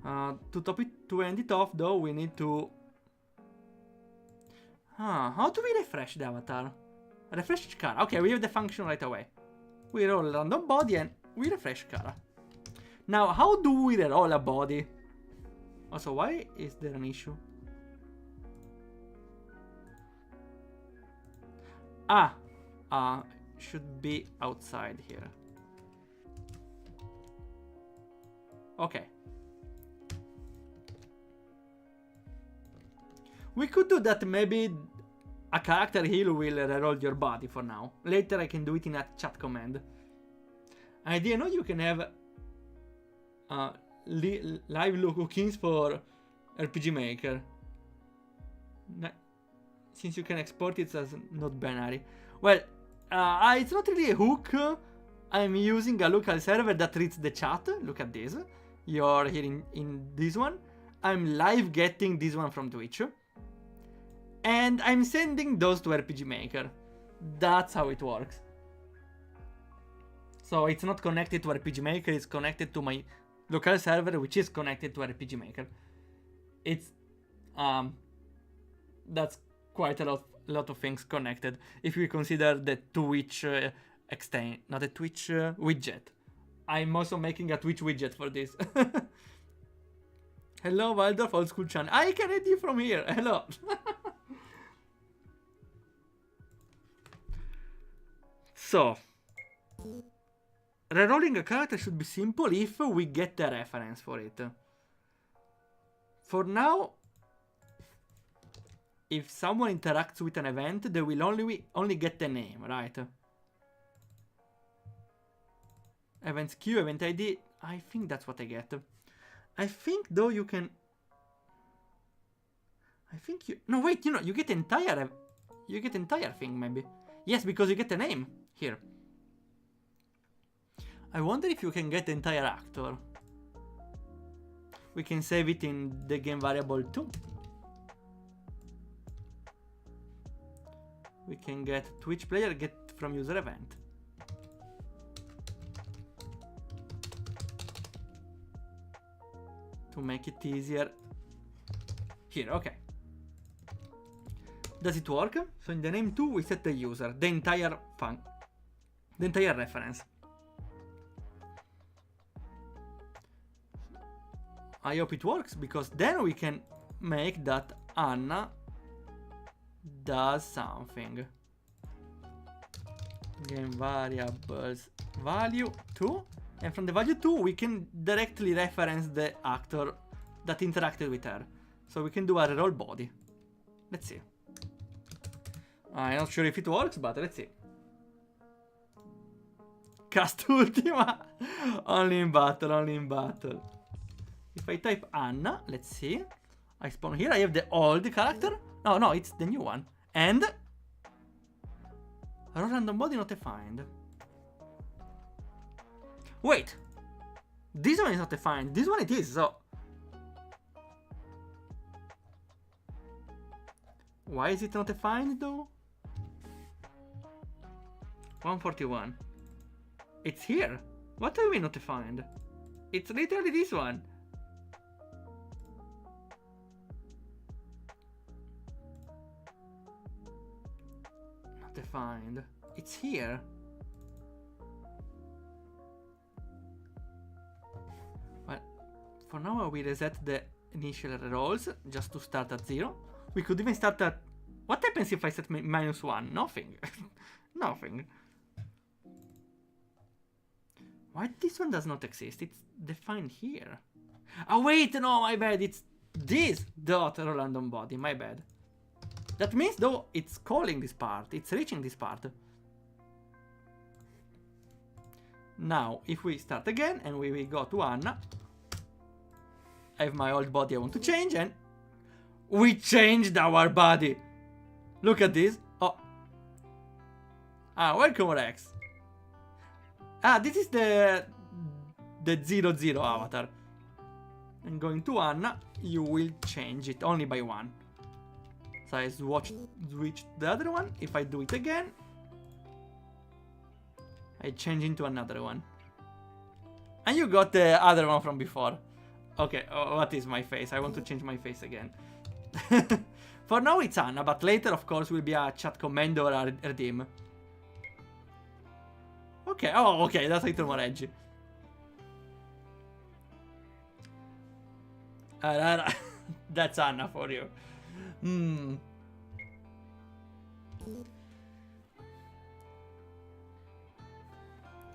To end it off though, we need to... how do we refresh the avatar? Refresh Kara. Okay, we have the function right away. We roll random body and we refresh Kara. Now, how do we reroll a body? Also, why is there an issue? Should be outside here. Okay. We could do that, maybe a character heal will reroll your body for now. Later I can do it in a chat command. I didn't know you can have live lookings for RPG Maker. Since you can export it as not binary. Well, it's not really a hook. I'm using a local server that reads the chat. Look at this. You're here in this one. I'm live getting this one from Twitch. And I'm sending those to RPG Maker. That's how it works. So it's not connected to RPG Maker, it's connected to my local server, which is connected to RPG Maker. It's that's quite a lot of things connected if we consider the Twitch extend, not a Twitch widget. I'm also making a Twitch widget for this. Hello, Waldorf, old school channel. I can read you from here. Hello. So, rerolling a character should be simple if we get a reference for it. For now, if someone interacts with an event, they will only get the name, right? Events queue, event ID, I think that's what I get. I think though you can... No, wait, you get entire thing maybe. Yes, because you get a name here. I wonder if you can get the entire actor. We can save it in the game variable too. we can get Twitch player get from user event. To make it easier. Here, okay. Does it work? So in the name 2 we set the user, the entire reference. I hope it works, because then we can make that Anna does something. Game variables value 2, and from the value 2 we can directly reference the actor that interacted with her. So we can do a reroll body. Let's see. I'm not sure if it works, but let's see. Cast Ultima. Only in battle, only in battle. If I type Anna, let's see. I spawn here, I have the old character. No, it's the new one. And a random body not defined. Wait. This one is not defined. This one it is, so. Why is it not defined though? 141. It's here. What do you mean not defined? It's literally this one. Not defined. It's here. Well, for now we reset the initial rolls just to start at 0. We could even start at... What happens if I set -1? Nothing. Nothing. Why this one does not exist? It's defined here. Oh wait, no, my bad. It's this dot random body. My bad. That means though it's calling this part. It's reaching this part. Now, if we start again and we go to Anna, I have my old body I want to change, and we changed our body. Look at this. Oh. Ah, welcome Rex. Ah, this is the 00 avatar. And going to Anna, you will change it only by 1. So I switch the other one. If I do it again, I change into another one. And you got the other one from before. Okay, what is my face? I want to change my face again. For now it's Anna, but later of course will be a chat command or a redeem. Okay, oh ok, that's a little more edgy. That's Anna for you.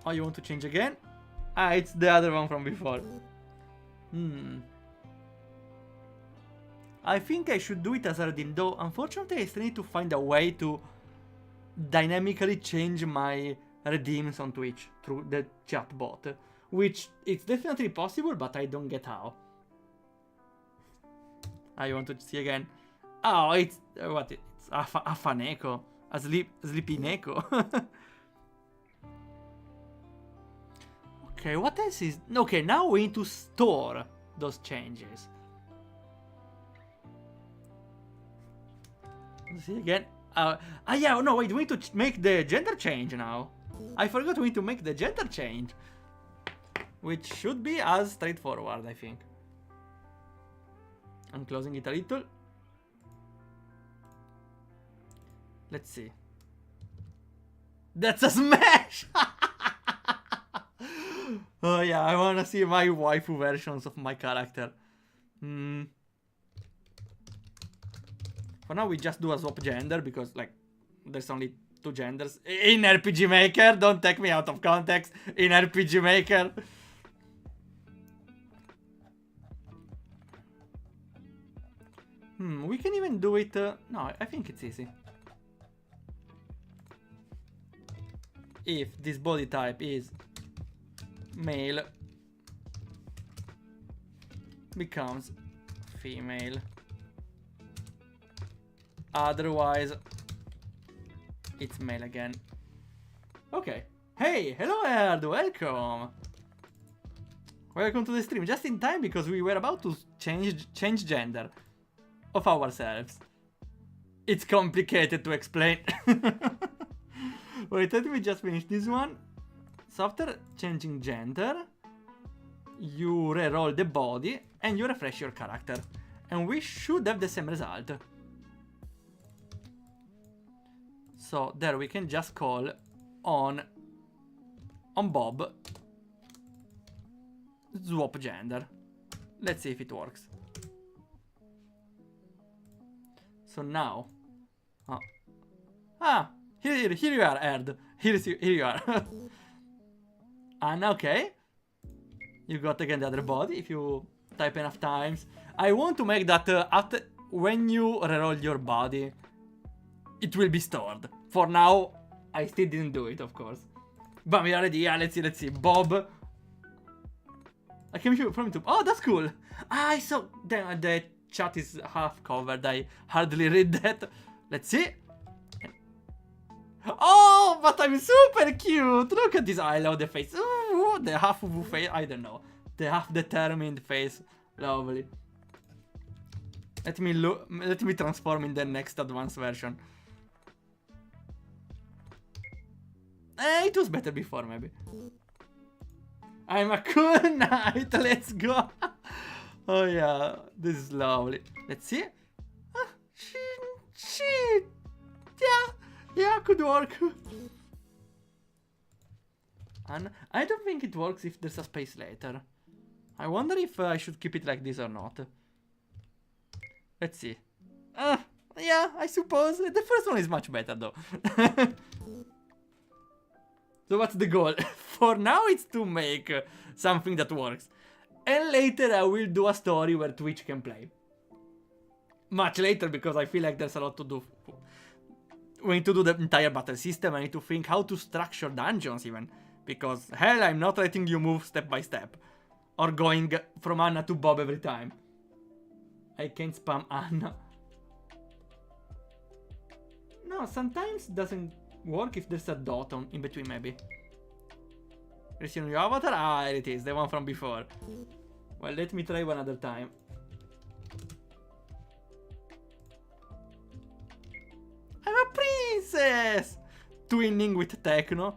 Oh, you want to change again? Ah, it's the other one from before. I think I should do it as a redeem, though unfortunately I still need to find a way to dynamically change my redeems on Twitch through the chat bot, which it's definitely possible, but I don't get how. I want to see again. Oh, it's what? It's a Neko, a sleepy Neko. Okay, what else is? Okay, now we need to store those changes. Let's see again. Yeah, no, wait, we need to make the gender change now. I forgot we need to make the gender change, which should be as straightforward, I think. I'm closing it a little. Let's see. That's a smash! Oh yeah, I wanna see my waifu versions of my character. For now we just do a swap gender, because like there's only 2 genders in RPG Maker. Don't take me out of context. In RPG Maker. We can even do it. No, I think it's easy. If this body type is male, becomes female. Otherwise, it's male again. Okay. Hey, hello Erd, welcome. Welcome to the stream. Just in time, because we were about to change gender of ourselves. It's complicated to explain. Wait, let me just finish this one. So after changing gender, you re-roll the body and you refresh your character. And we should have the same result. So there we can just call on Bob swap gender. Let's see if it works. So now, here you are, Erd. Here you are. And okay, you got again the other body if you type enough times. I want to make that after when you reroll your body, it will be stored. For now, I still didn't do it, of course. But we are ready. Yeah, let's see. Bob. I came here from YouTube. Oh, that's cool. I saw the chat is half covered. I hardly read that. Let's see. Oh, but I'm super cute. Look at this. I love the face. Ooh, the half of face. I don't know. The half determined face. Lovely. Let me transform in the next advanced version. It was better before, maybe. I'm a cool knight. Let's go. Oh yeah, this is lovely. Let's see. Yeah, could work. And I don't think it works if there's a space later. I wonder if I should keep it like this or not. Let's see. Yeah, I suppose. The first one is much better though. So what's the goal? For now it's to make something that works. And later I will do a story where Twitch can play. Much later, because I feel like there's a lot to do. We need to do the entire battle system. I need to think how to structure dungeons even. Because hell, I'm not letting you move step by step. Or going from Anna to Bob every time. I can't spam Anna. No, sometimes it doesn't work if there's a dot in between, maybe. There's a new avatar? Ah, there it is, the one from before. Well, let me try one other time. I'm a princess! Twinning with Techno.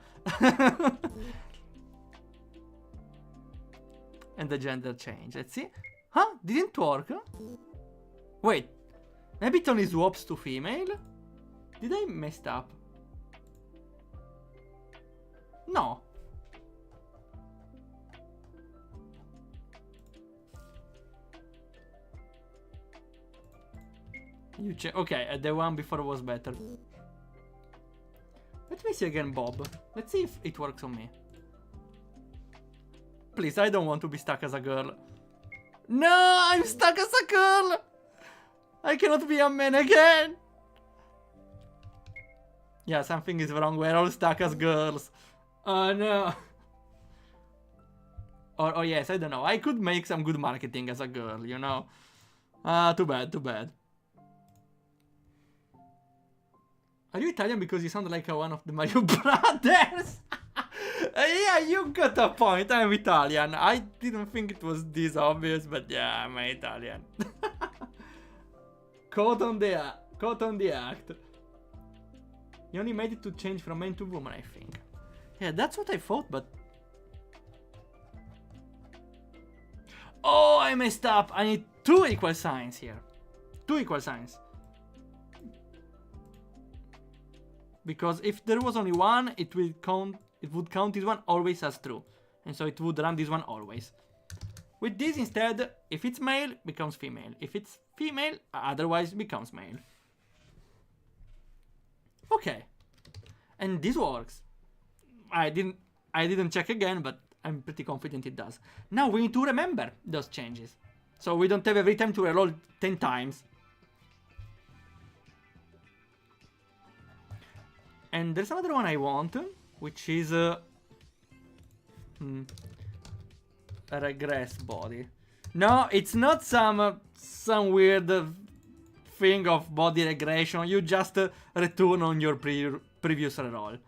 And the gender change. Let's see. Huh? Didn't work? Wait. Maybe it only swaps to female? Did I mess up? No. You check. Okay, the one before was better. Let me see again, Bob. Let's see if it works on me. Please, I don't want to be stuck as a girl. No, I'm stuck as a girl. I cannot be a man again. Yeah, something is wrong. We're all stuck as girls. Oh no. Or oh yes, I don't know. I could make some good marketing as a girl, you know. Too bad, too bad. Are you Italian because you sound like one of the Mario Brothers? Yeah, you got a point. I'm Italian. I didn't think it was this obvious, but yeah, I'm Italian. Caught on the act. You only made it to change from man to woman, I think. Yeah, that's what I thought, but... Oh, I messed up. I need 2 equal signs here. 2 equal signs. Because if there was only one, it would count this one always as true. And so it would run this one always. With this instead, if it's male, becomes female. If it's female, otherwise becomes male. Okay. And this works. I didn't check again, but I'm pretty confident it does. Now we need to remember those changes. So we don't have every time to reroll 10 times. And there's another one I want, which is a regress body. No, it's not some weird thing of body regression. You just return on your previous reroll.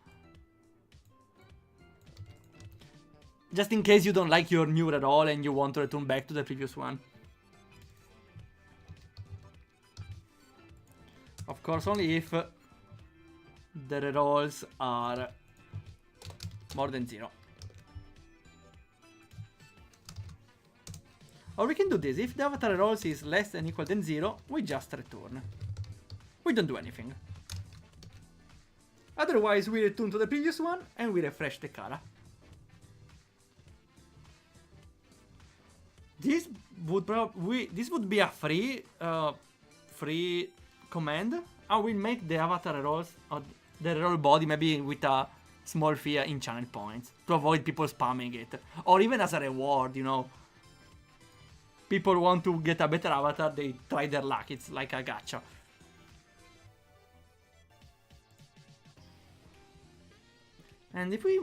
Just in case you don't like your new reroll and you want to return back to the previous one. course only if the rerolls are more than 0. Or we can do this. If the avatar rerolls is less than equal than 0, we just return. We don't do anything. Otherwise, we return to the previous one and we refresh the Kara. This would be a free command. I will make the avatar rolls or the roll body maybe with a small fee in channel points to avoid people spamming it, or even as a reward. You know, people want to get a better avatar, they try their luck. It's like a gacha. And if we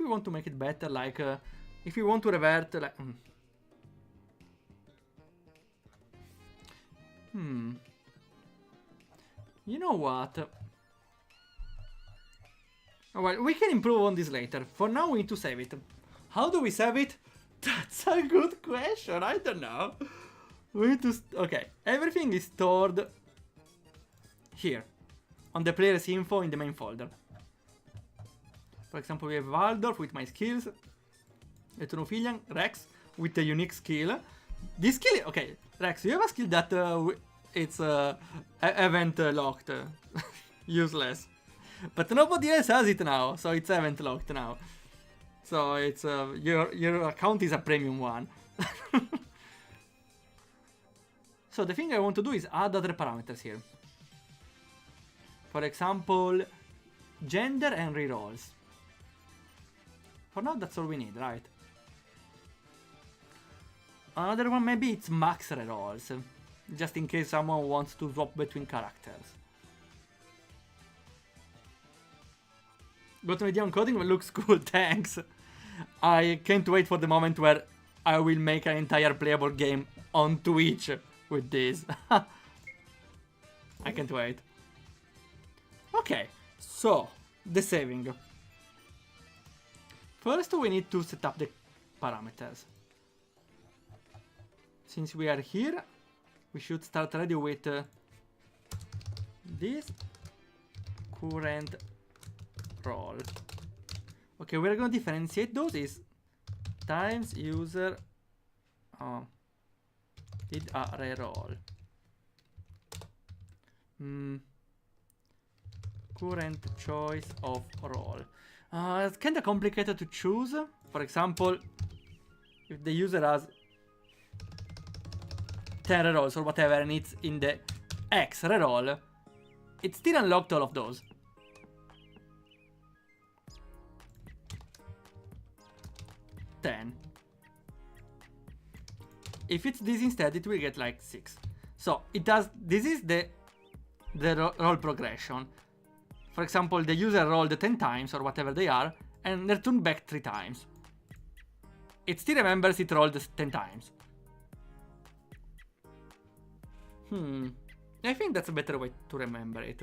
want to make it better, like if we want to revert, like you know what? Oh, well, we can improve on this later. For now, we need to save it. How do we save it? That's a good question. I don't know. We need to. Okay, everything is stored here on the player's info in the main folder. For example, we have Waldorf with my skills, Etunophilian, Rex with a unique skill. This skill, okay, Rex, you have a skill that it's event locked, useless, but nobody else has it now, so it's event locked now. So it's your account is a premium one. So the thing I want to do is add other parameters here. For example, gender and rerolls. For now, that's all we need, right? Another one, maybe it's max rerolls, just in case someone wants to swap between characters. Got an idea on coding? Well, looks cool, thanks. I can't wait for the moment where I will make an entire playable game on Twitch with this. I can't wait. Okay, so, the saving. First, we need to set up the parameters. Since we are here, we should start already with this current role. Okay, we're gonna differentiate those is times user did a reroll. Current choice of role. It's kind of complicated to choose. For example, if the user has 10 rerolls or whatever and it's in the X reroll, it still unlocked all of those. If it's this instead, it will get like 6. So it does. This is the roll progression. For example, the user rolled 10 times or whatever they are and returned back 3 times. It still remembers it rolled 10 times. I think that's a better way to remember it.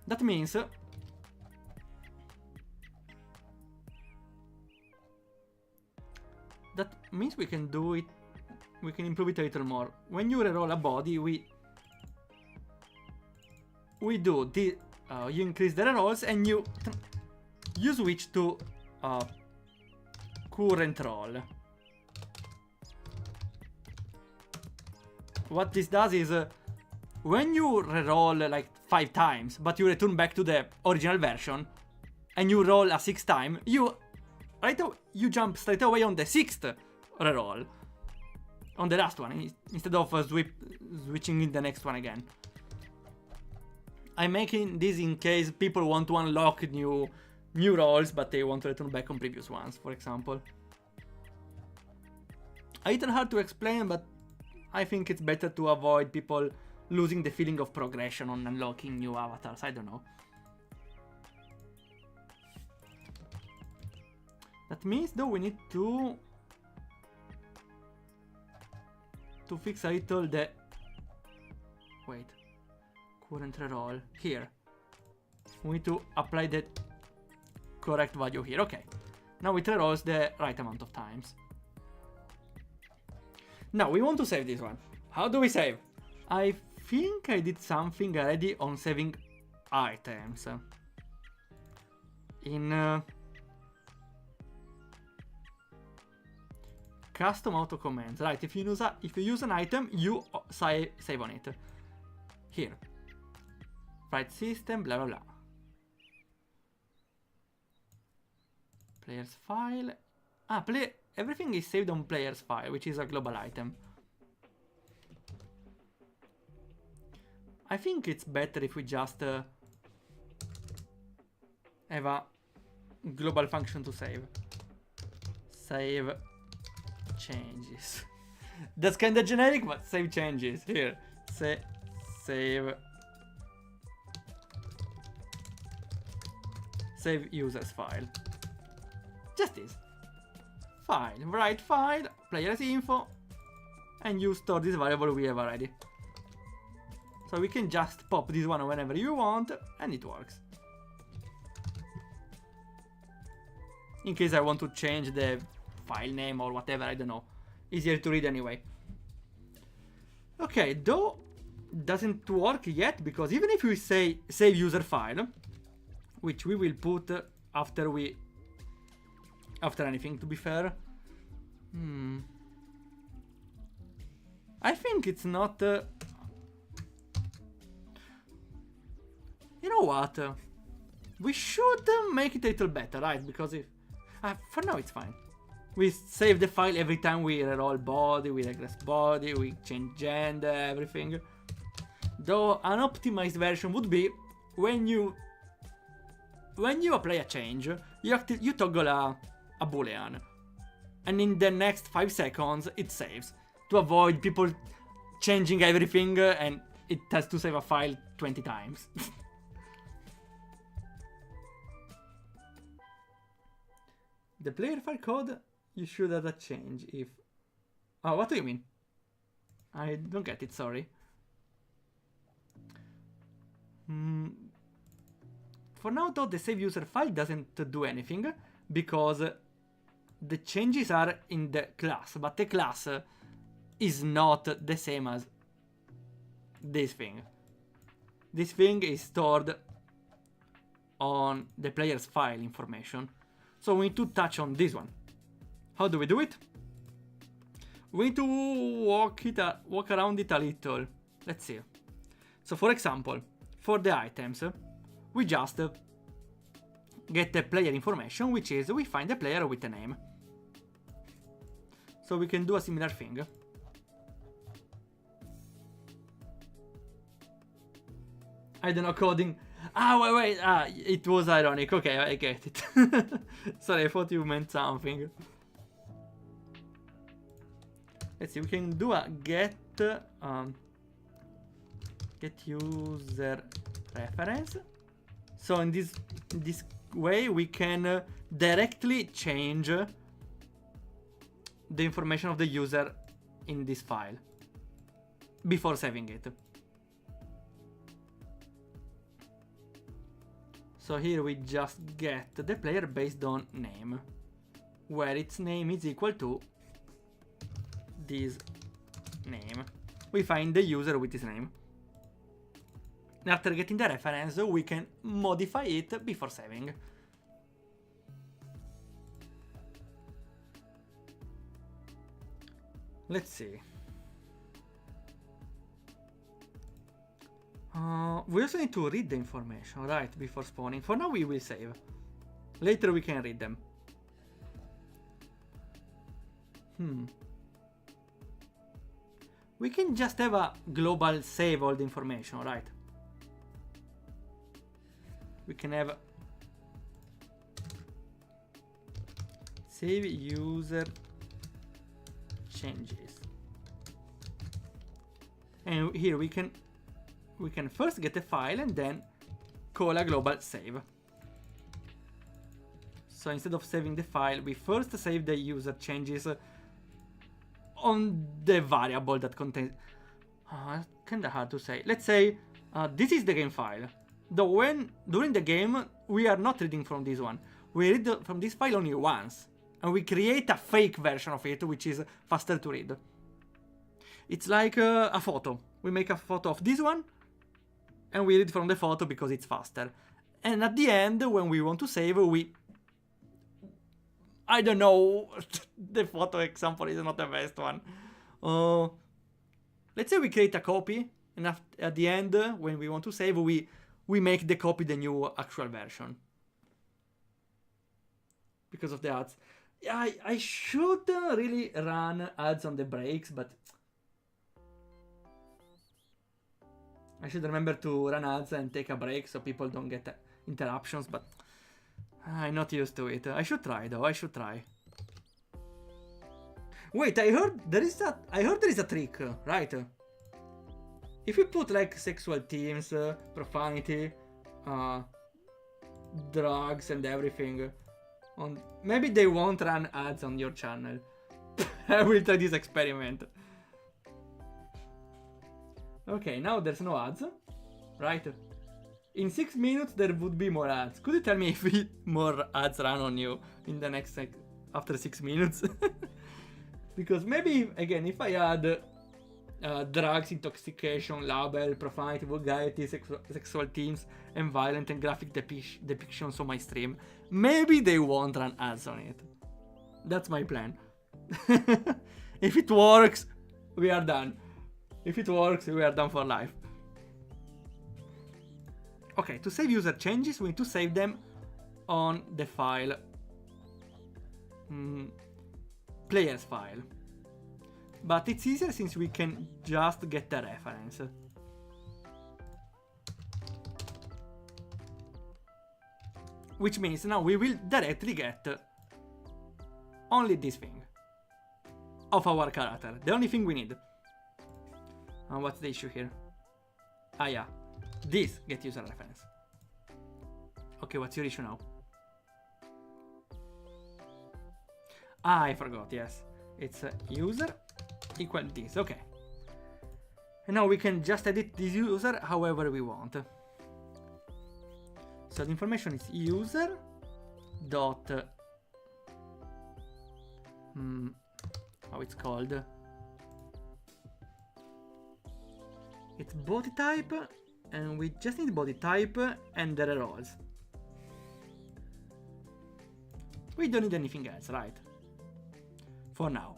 That means we can do it. We can improve it a little more. When you reroll a body, we do the you increase the rerolls and you switch to current roll. What this does is when you reroll like 5 times, but you return back to the original version, and you roll a 6th time, you jump straight away on the 6th reroll, on the last one, instead of switching in the next one again. I'm making this in case people want to unlock new rolls, but they want to return back on previous ones, for example. A little hard to explain, but I think it's better to avoid people losing the feeling of progression on unlocking new avatars. I don't know. That means though we need to fix a little the current reroll here. We need to apply the correct value here. Okay. Now it rerolls the right amount of times. Now we want to save this one. How do we save? I think I did something already on saving items. In custom auto commands, right? If you use an item, you save on it. Here, write system, blah blah blah. Player's file. Everything is saved on player's file, which is a global item. I think it's better if we just have a global function to save. Save changes. That's kind of generic, but save changes. Here, save users file. Just this. File, write file, player's info, and you store this variable we have already. So we can just pop this one whenever you want, and it works. In case I want to change the file name or whatever, I don't know. Easier to read anyway. Okay, though doesn't work yet, because even if we say save user file, which we will put after anything, to be fair. I think it's not... You know what? We should make it a little better, right? Because if... for now it's fine. We save the file every time we reroll body, we regress body, we change gender, everything. Though an optimized version would be when you apply a change, you toggle a boolean, and in the next 5 seconds it saves, to avoid people changing everything and it has to save a file 20 times. The player file code, you should add a change if... Oh, what do you mean? I don't get it, sorry. For now though, the save user file doesn't do anything, because the changes are in the class, but the class is not the same as this thing. This thing is stored on the player's file information. So we need to touch on this one. How do we do it? We need to walk around it a little. Let's see. So for example, for the items, we just get the player information, which is we find a player with a name. So we can do a similar thing. I don't know coding. Wait, it was ironic. Okay, I get it. Sorry, I thought you meant something. Let's see, we can do a get user reference. So in this way we can directly change the information of the user in this file before saving it. So here we just get the player based on name, where its name is equal to this name. We find the user with his name. After getting the reference, we can modify it before saving. Let's see. We also need to read the information, right, before spawning. For now we will save. Later we can read them. We can just have a global save all the information, right? We can have save user changes. And here we can first get a file and then call a global save. So instead of saving the file, we first save the user changes on the variable that contains... kinda hard to say. Let's say this is the game file. Though during the game, we are not reading from this one. We read from this file only once. And we create a fake version of it, which is faster to read. It's like a photo. We make a photo of this one, and we read from the photo because it's faster. And at the end, when we want to save, I don't know, the photo example is not the best one. Let's say we create a copy, and at the end, when we want to save, we make the copy the new actual version. Because of the ads. I should really run ads on the breaks, but I should remember to run ads and take a break so people don't get interruptions, but I'm not used to it. I should try though, I should try. Wait, I heard there is a trick, right? If you put like sexual themes, profanity, drugs and everything on, maybe they won't run ads on your channel. I will try this experiment. Okay, now there's no ads, right? In 6 minutes there would be more ads. Could you tell me if more ads run on you in the next after 6 minutes? Because maybe again, if I add drugs, intoxication, label, profanity, vulgarity, sexual themes, and violent and graphic depictions on my stream, maybe they won't run ads on it. That's my plan. If it works, we are done. If it works, we are done for life. Okay, to save user changes, we need to save them on the file. Players file. But it's easier since we can just get the reference. Which means now we will directly get only this thing of our character. The only thing we need. And what's the issue here? Ah yeah, this get user reference. Okay, what's your issue now? Ah, I forgot, yes. It's user equal this, okay. And now we can just edit this user however we want. So the information is user dot how it's called? It's body type, and we just need body type and the roles. We don't need anything else, right? For now.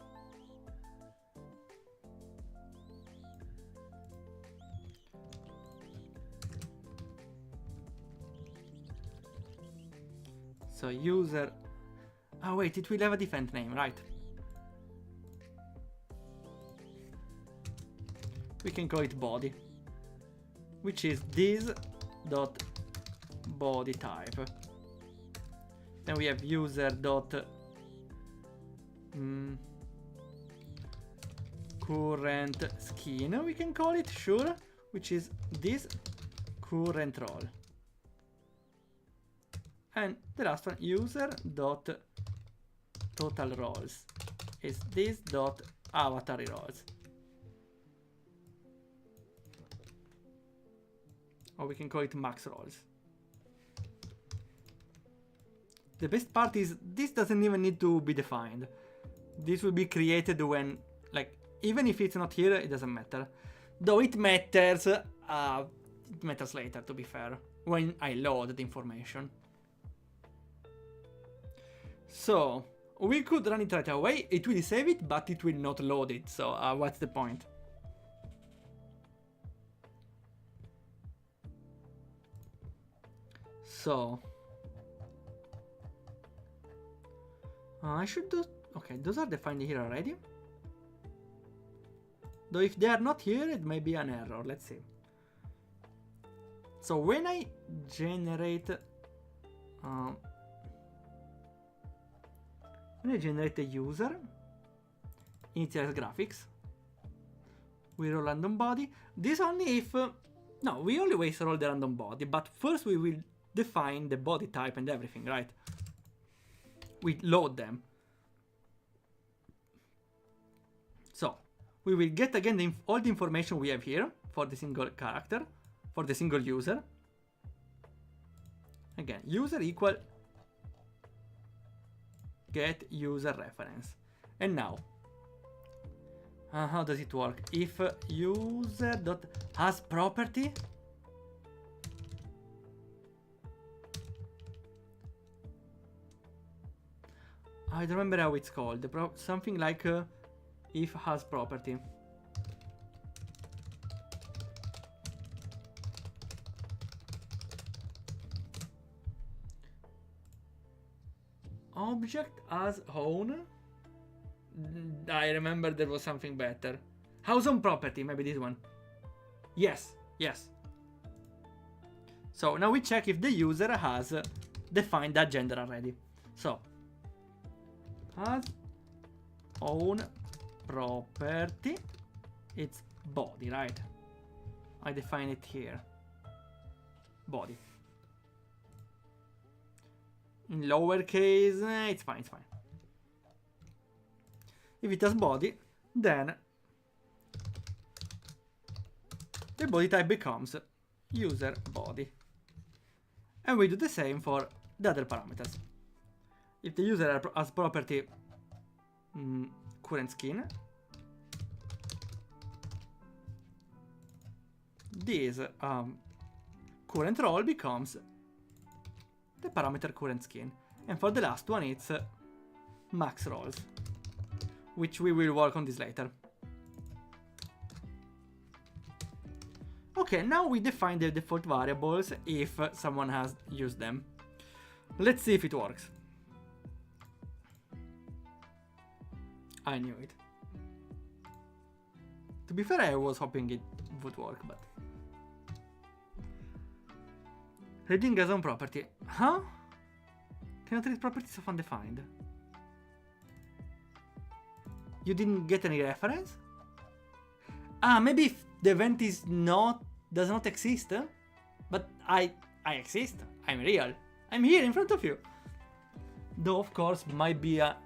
So user... Oh wait, it will have a different name, right? We can call it body, which is this dot body type. Then we have user dot current skin, we can call it, sure, which is this current role. And the last one, user dot total roles, is this dot avatar roles. Or we can call it max roles. The best part is this doesn't even need to be defined. This will be created when, like, even if it's not here, it doesn't matter. Though it matters later, to be fair, when I load the information. So, we could run it right away, it will save it, but it will not load it, so what's the point? So, I should do... Okay, those are defined here already. Though if they are not here, it may be an error. Let's see. So when I generate... a user, initialize graphics, we roll random body. This only if... no, we always roll the random body, but first we will define the body type and everything, right? We load them. So, we will get again all the information we have here for the single character, for the single user. Again, user equal get user reference. And now, How does it work? If user dot has property. I don't remember how it's called. Something like if has property. Object as own. I remember there was something better. House on property, maybe this one. Yes, yes. So now we check if the user has defined that gender already. So, has own property, it's body, right? I define it here. Body. In lowercase, it's fine, it's fine. If it has body, then the body type becomes user body. And we do the same for the other parameters. If the user has property current skin, this current role becomes the parameter current skin. And for the last one, it's max roles, which we will work on this later. Okay, now we define the default variables if someone has used them. Let's see if it works. I knew it. To be fair, I was hoping it would work, but... Reading as own property. Huh? Cannot read properties of undefined. You didn't get any reference? Ah, maybe if the event does not exist, but I exist. I'm real. I'm here in front of you. Though of course might be a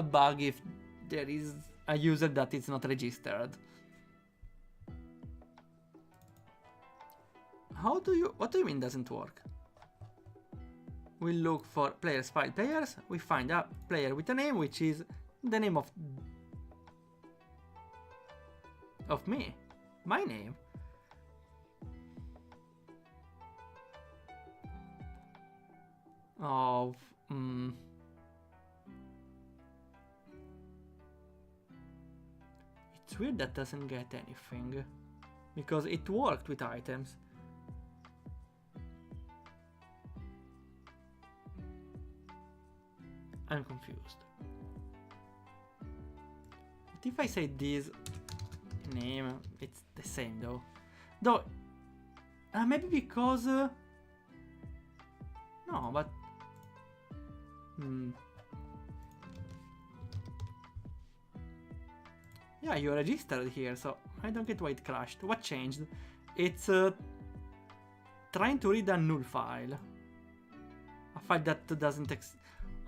bug if there is a user that is not registered. What do you mean doesn't work? We look for players file players. We find a player with a name which is the name of me, my name. It's weird that doesn't get anything because it worked with items. I'm confused. What if I say this name? It's the same though. Maybe because... no, but... Yeah, you registered here, so I don't get why it crashed. What changed? It's trying to read a null file. A file that doesn't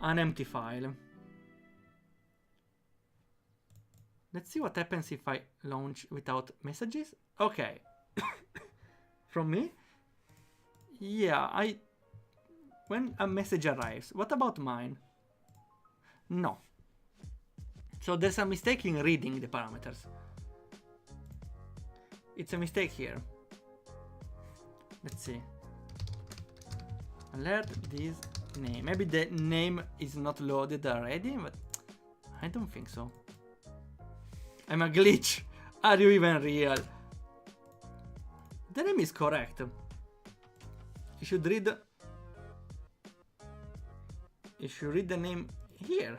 an empty file. Let's see what happens if I launch without messages. Okay. From me? Yeah, when a message arrives. What about mine? No. So there's a mistake in reading the parameters. It's a mistake here. Let's see. Alert this name. Maybe the name is not loaded already, but I don't think so. I'm a glitch. Are you even real? The name is correct. You should read the name here.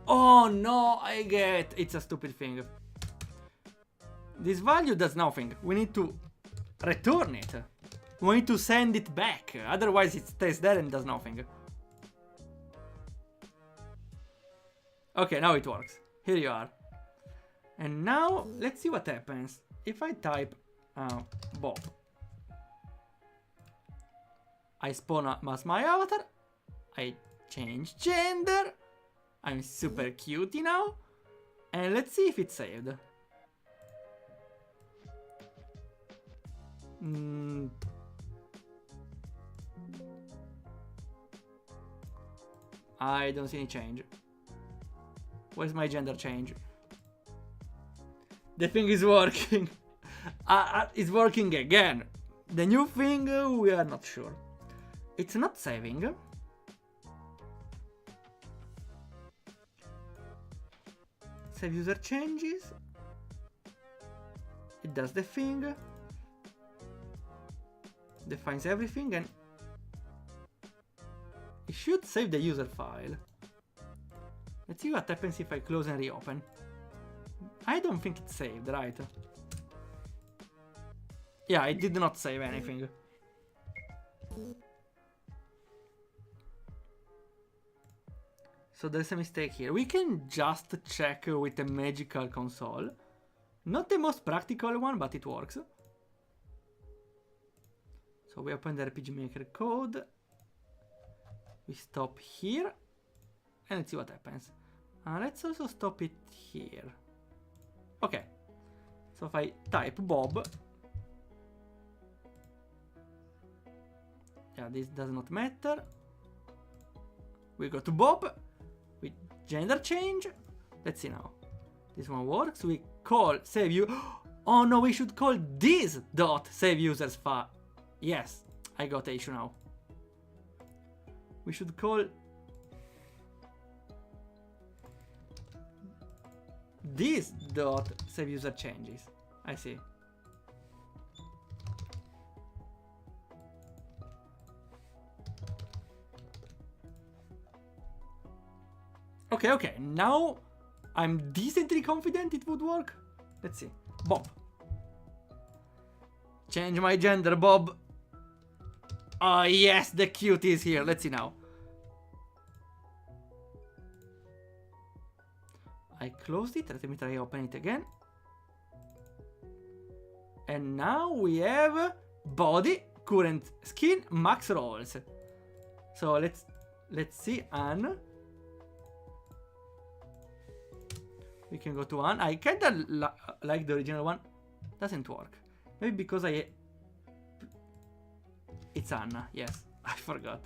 Oh no, I get. It's a stupid thing. This value does nothing. We need to return it. We need to send it back. Otherwise it stays there and does nothing. Okay, now it works. Here you are. And now let's see what happens. If I type Bob. I spawn as my avatar. I change gender. I'm super cutie now. And let's see if it's saved. I don't see any change. Where's my gender change? The thing is working. It's working again. The new thing, we are not sure. It's not saving. Save user changes. It does the thing. Defines everything and it should save the user file. Let's see what happens if I close and reopen. I don't think it's saved, right? Yeah, it did not save anything. So there's a mistake here. We can just check with a magical console. Not the most practical one, but it works. So we open the RPG Maker code. We stop here. And let's see what happens. Let's also stop it here. Okay. So if I type Bob. Yeah, this does not matter. We go to Bob. With gender change. Let's see now. This one works. We call save you. Oh no, we should call this dot save users file. Yes, I got the issue now. We should call this dot save user changes. I see. Okay, now I'm decently confident it would work. Let's see. Bob. Change my gender, Bob. Oh yes, the cute is here. Let's see now. I closed it. Let me try open it again. And now we have body, current skin, max rolls. So let's see Anne. We can go to Anne. I kinda like the original one. Doesn't work. Maybe because it's Anna. Yes, I forgot.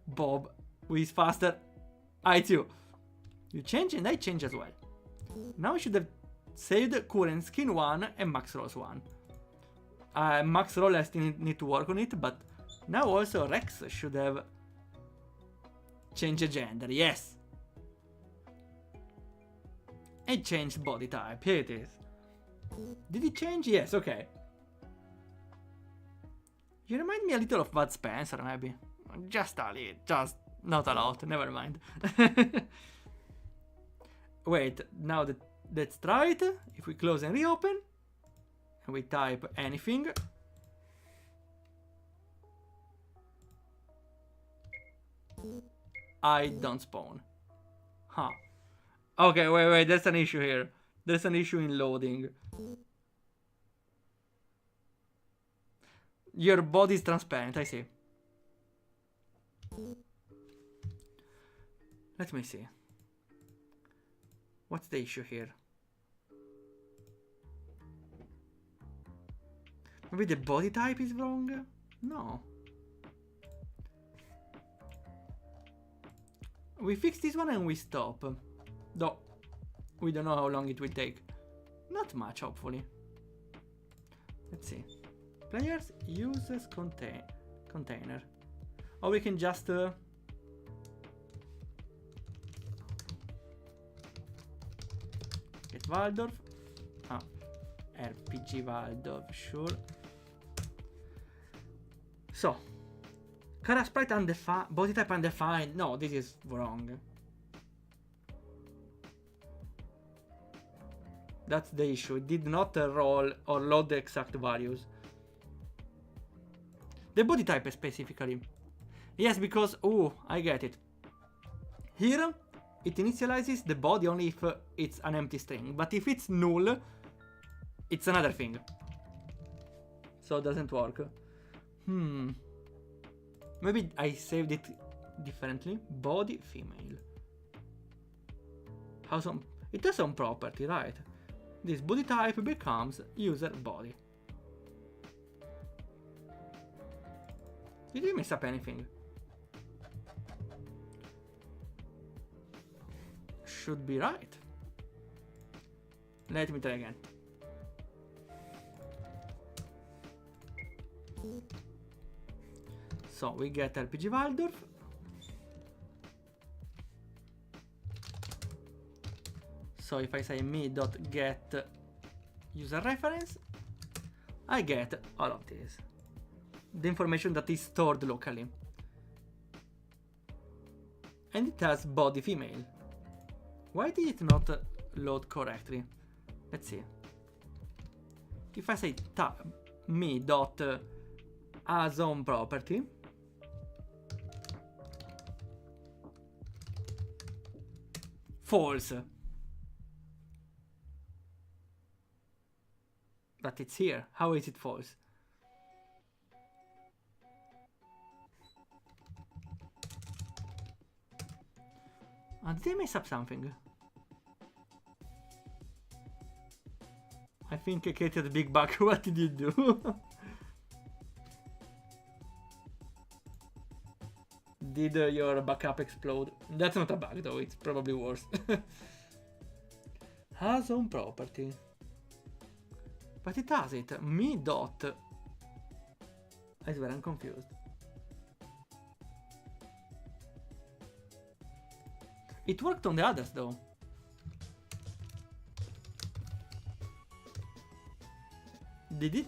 Bob, who is faster. I too. You change and I change as well. Now I should have saved current skin 1 and max rolls 1. Max roll I still need to work on it, but now also Rex should have changed the gender. Yes. And changed body type. Here it is. Did it change? Yes, okay. You remind me a little of Bud Spencer, maybe. Just a little. Just not a lot. Never mind. Wait, now let's try it. If we close and reopen, and we type anything. I don't spawn. Huh. Okay, wait, there's an issue here. There's an issue in loading. Your body is transparent, I see. Let me see. What's the issue here? Maybe the body type is wrong? No. We fix this one and we stop. Though, we don't know how long it will take. Not much, hopefully. Let's see. Players uses container. Or we can just get Waldorf. RPG Waldorf, sure. So, color sprite undefined, body type undefined. No, this is wrong. That's the issue. It did not roll or load the exact values. The body type specifically. Yes, because, oh, I get it. Here, it initializes the body only if it's an empty string. But if it's null, it's another thing. So it doesn't work. Maybe I saved it differently. Body female. It has some property, right? This body type becomes user body. Did we mess up anything? should be right. Let me try again. So we get RPG Waldorf. So if I say me.get user reference, I get all of this. The information that is stored locally. And it has body female. Why did it not load correctly? Let's see. If I say me.as on property, false. But it's here. How is it false? Did I mess up something? I think I created a big bug. What did you do? Did your backup explode? That's not a bug though, it's probably worse. Has on property. But it has it. Me dot. I swear I'm confused. It worked on the others though. Did it?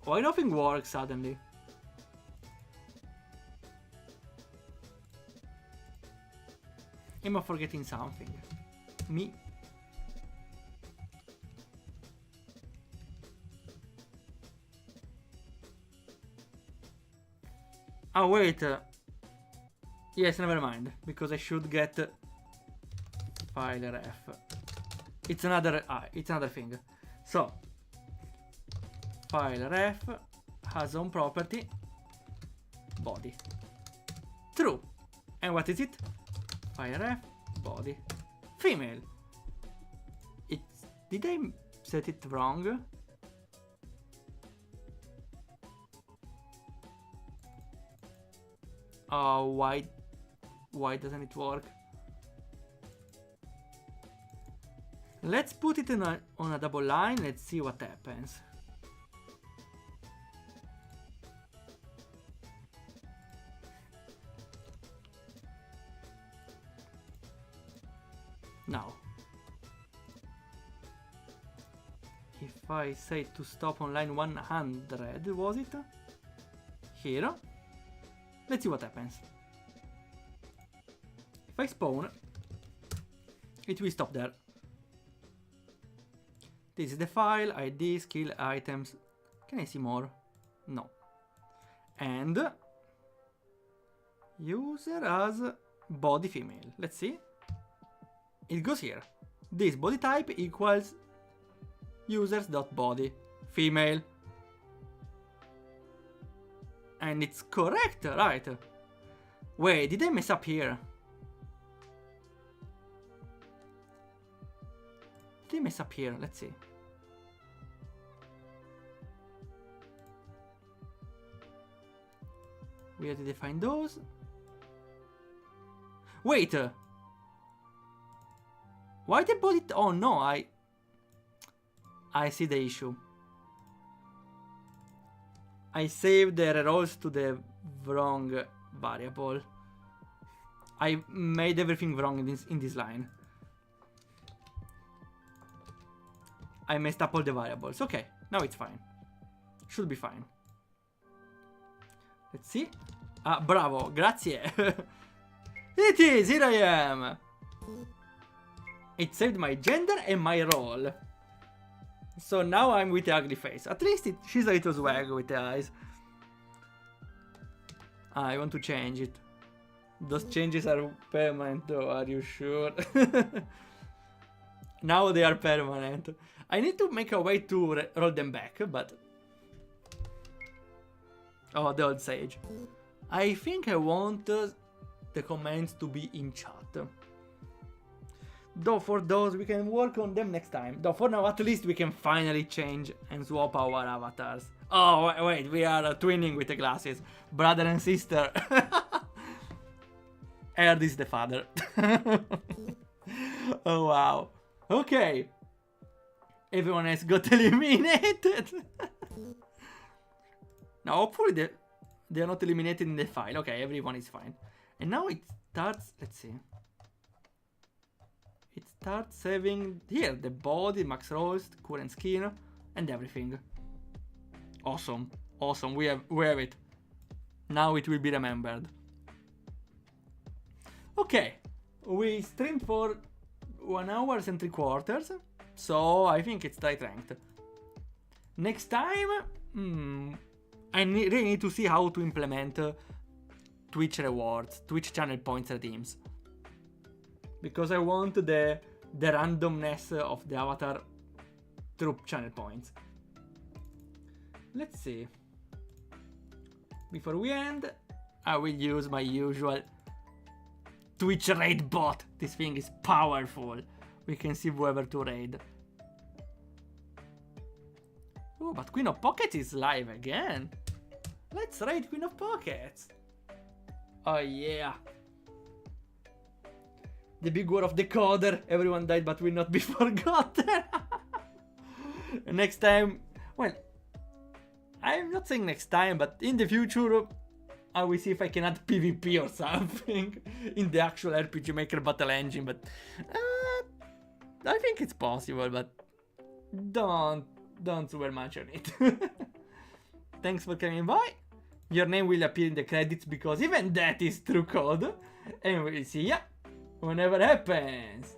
Why nothing works suddenly? Am I forgetting something? Me? Oh wait, yes, never mind, because I should get file ref. It's another thing. So file ref has on property body. True. And what is it? File ref body female. Did I set it wrong? Oh, why doesn't it work? Let's put it on a double line. Let's see what happens. Now, if I say to stop on line 100, was it? Here. Let's see what happens. If I spawn, it will stop there. This is the file, ID, skill, items. Can I see more? No. And user as body female. Let's see. It goes here. This body type equals users.body female. And it's correct, right? Wait, did I mess up here? Did I mess up here? Let's see. We have to define those. Wait! Why the body? Oh no, I see the issue. I saved the rerolls to the wrong variable. I made everything wrong in this line. I messed up all the variables. Okay, now it's fine. Should be fine. Let's see. Ah, bravo, grazie. It is, here I am. It saved my gender and my role. So now I'm with the ugly face. At least she's a little swag with the eyes. I want to change it. Those changes are permanent though, are you sure? Now they are permanent. I need to make a way to roll them back, but... Oh, the old sage. I think I want the comments to be in chat. Though for those we can work on them next time. Though for now at least we can finally change and swap our avatars. Oh, wait, we are twinning with the glasses. Brother and sister. Erd is the father. Oh, wow. Okay. Everyone else got eliminated. Now, hopefully they are not eliminated in the file. Okay, everyone is fine. And now it starts, let's see. It starts saving here the body, max rolls, current skin, and everything. Awesome. Awesome. We have it. Now it will be remembered. Okay. We streamed for 1 hour and 3/4. So I think it's tight ranked. Next time, I really need to see how to implement Twitch rewards, Twitch channel points redeems. Because I want the randomness of the avatar through channel points. Let's see. Before we end, I will use my usual Twitch raid bot. This thing is powerful. We can see whoever to raid. Oh, but Queen of Pockets is live again. Let's raid Queen of Pockets. Oh yeah. The big war of the coder. Everyone died but will not be forgotten. Next time, well, I'm not saying next time, but in the future, I will see if I can add PvP or something in the actual RPG Maker battle engine, but I think it's possible, but don't swear much on it. Thanks for coming by. Your name will appear in the credits because even that is true code. And we'll see ya whenever it happens.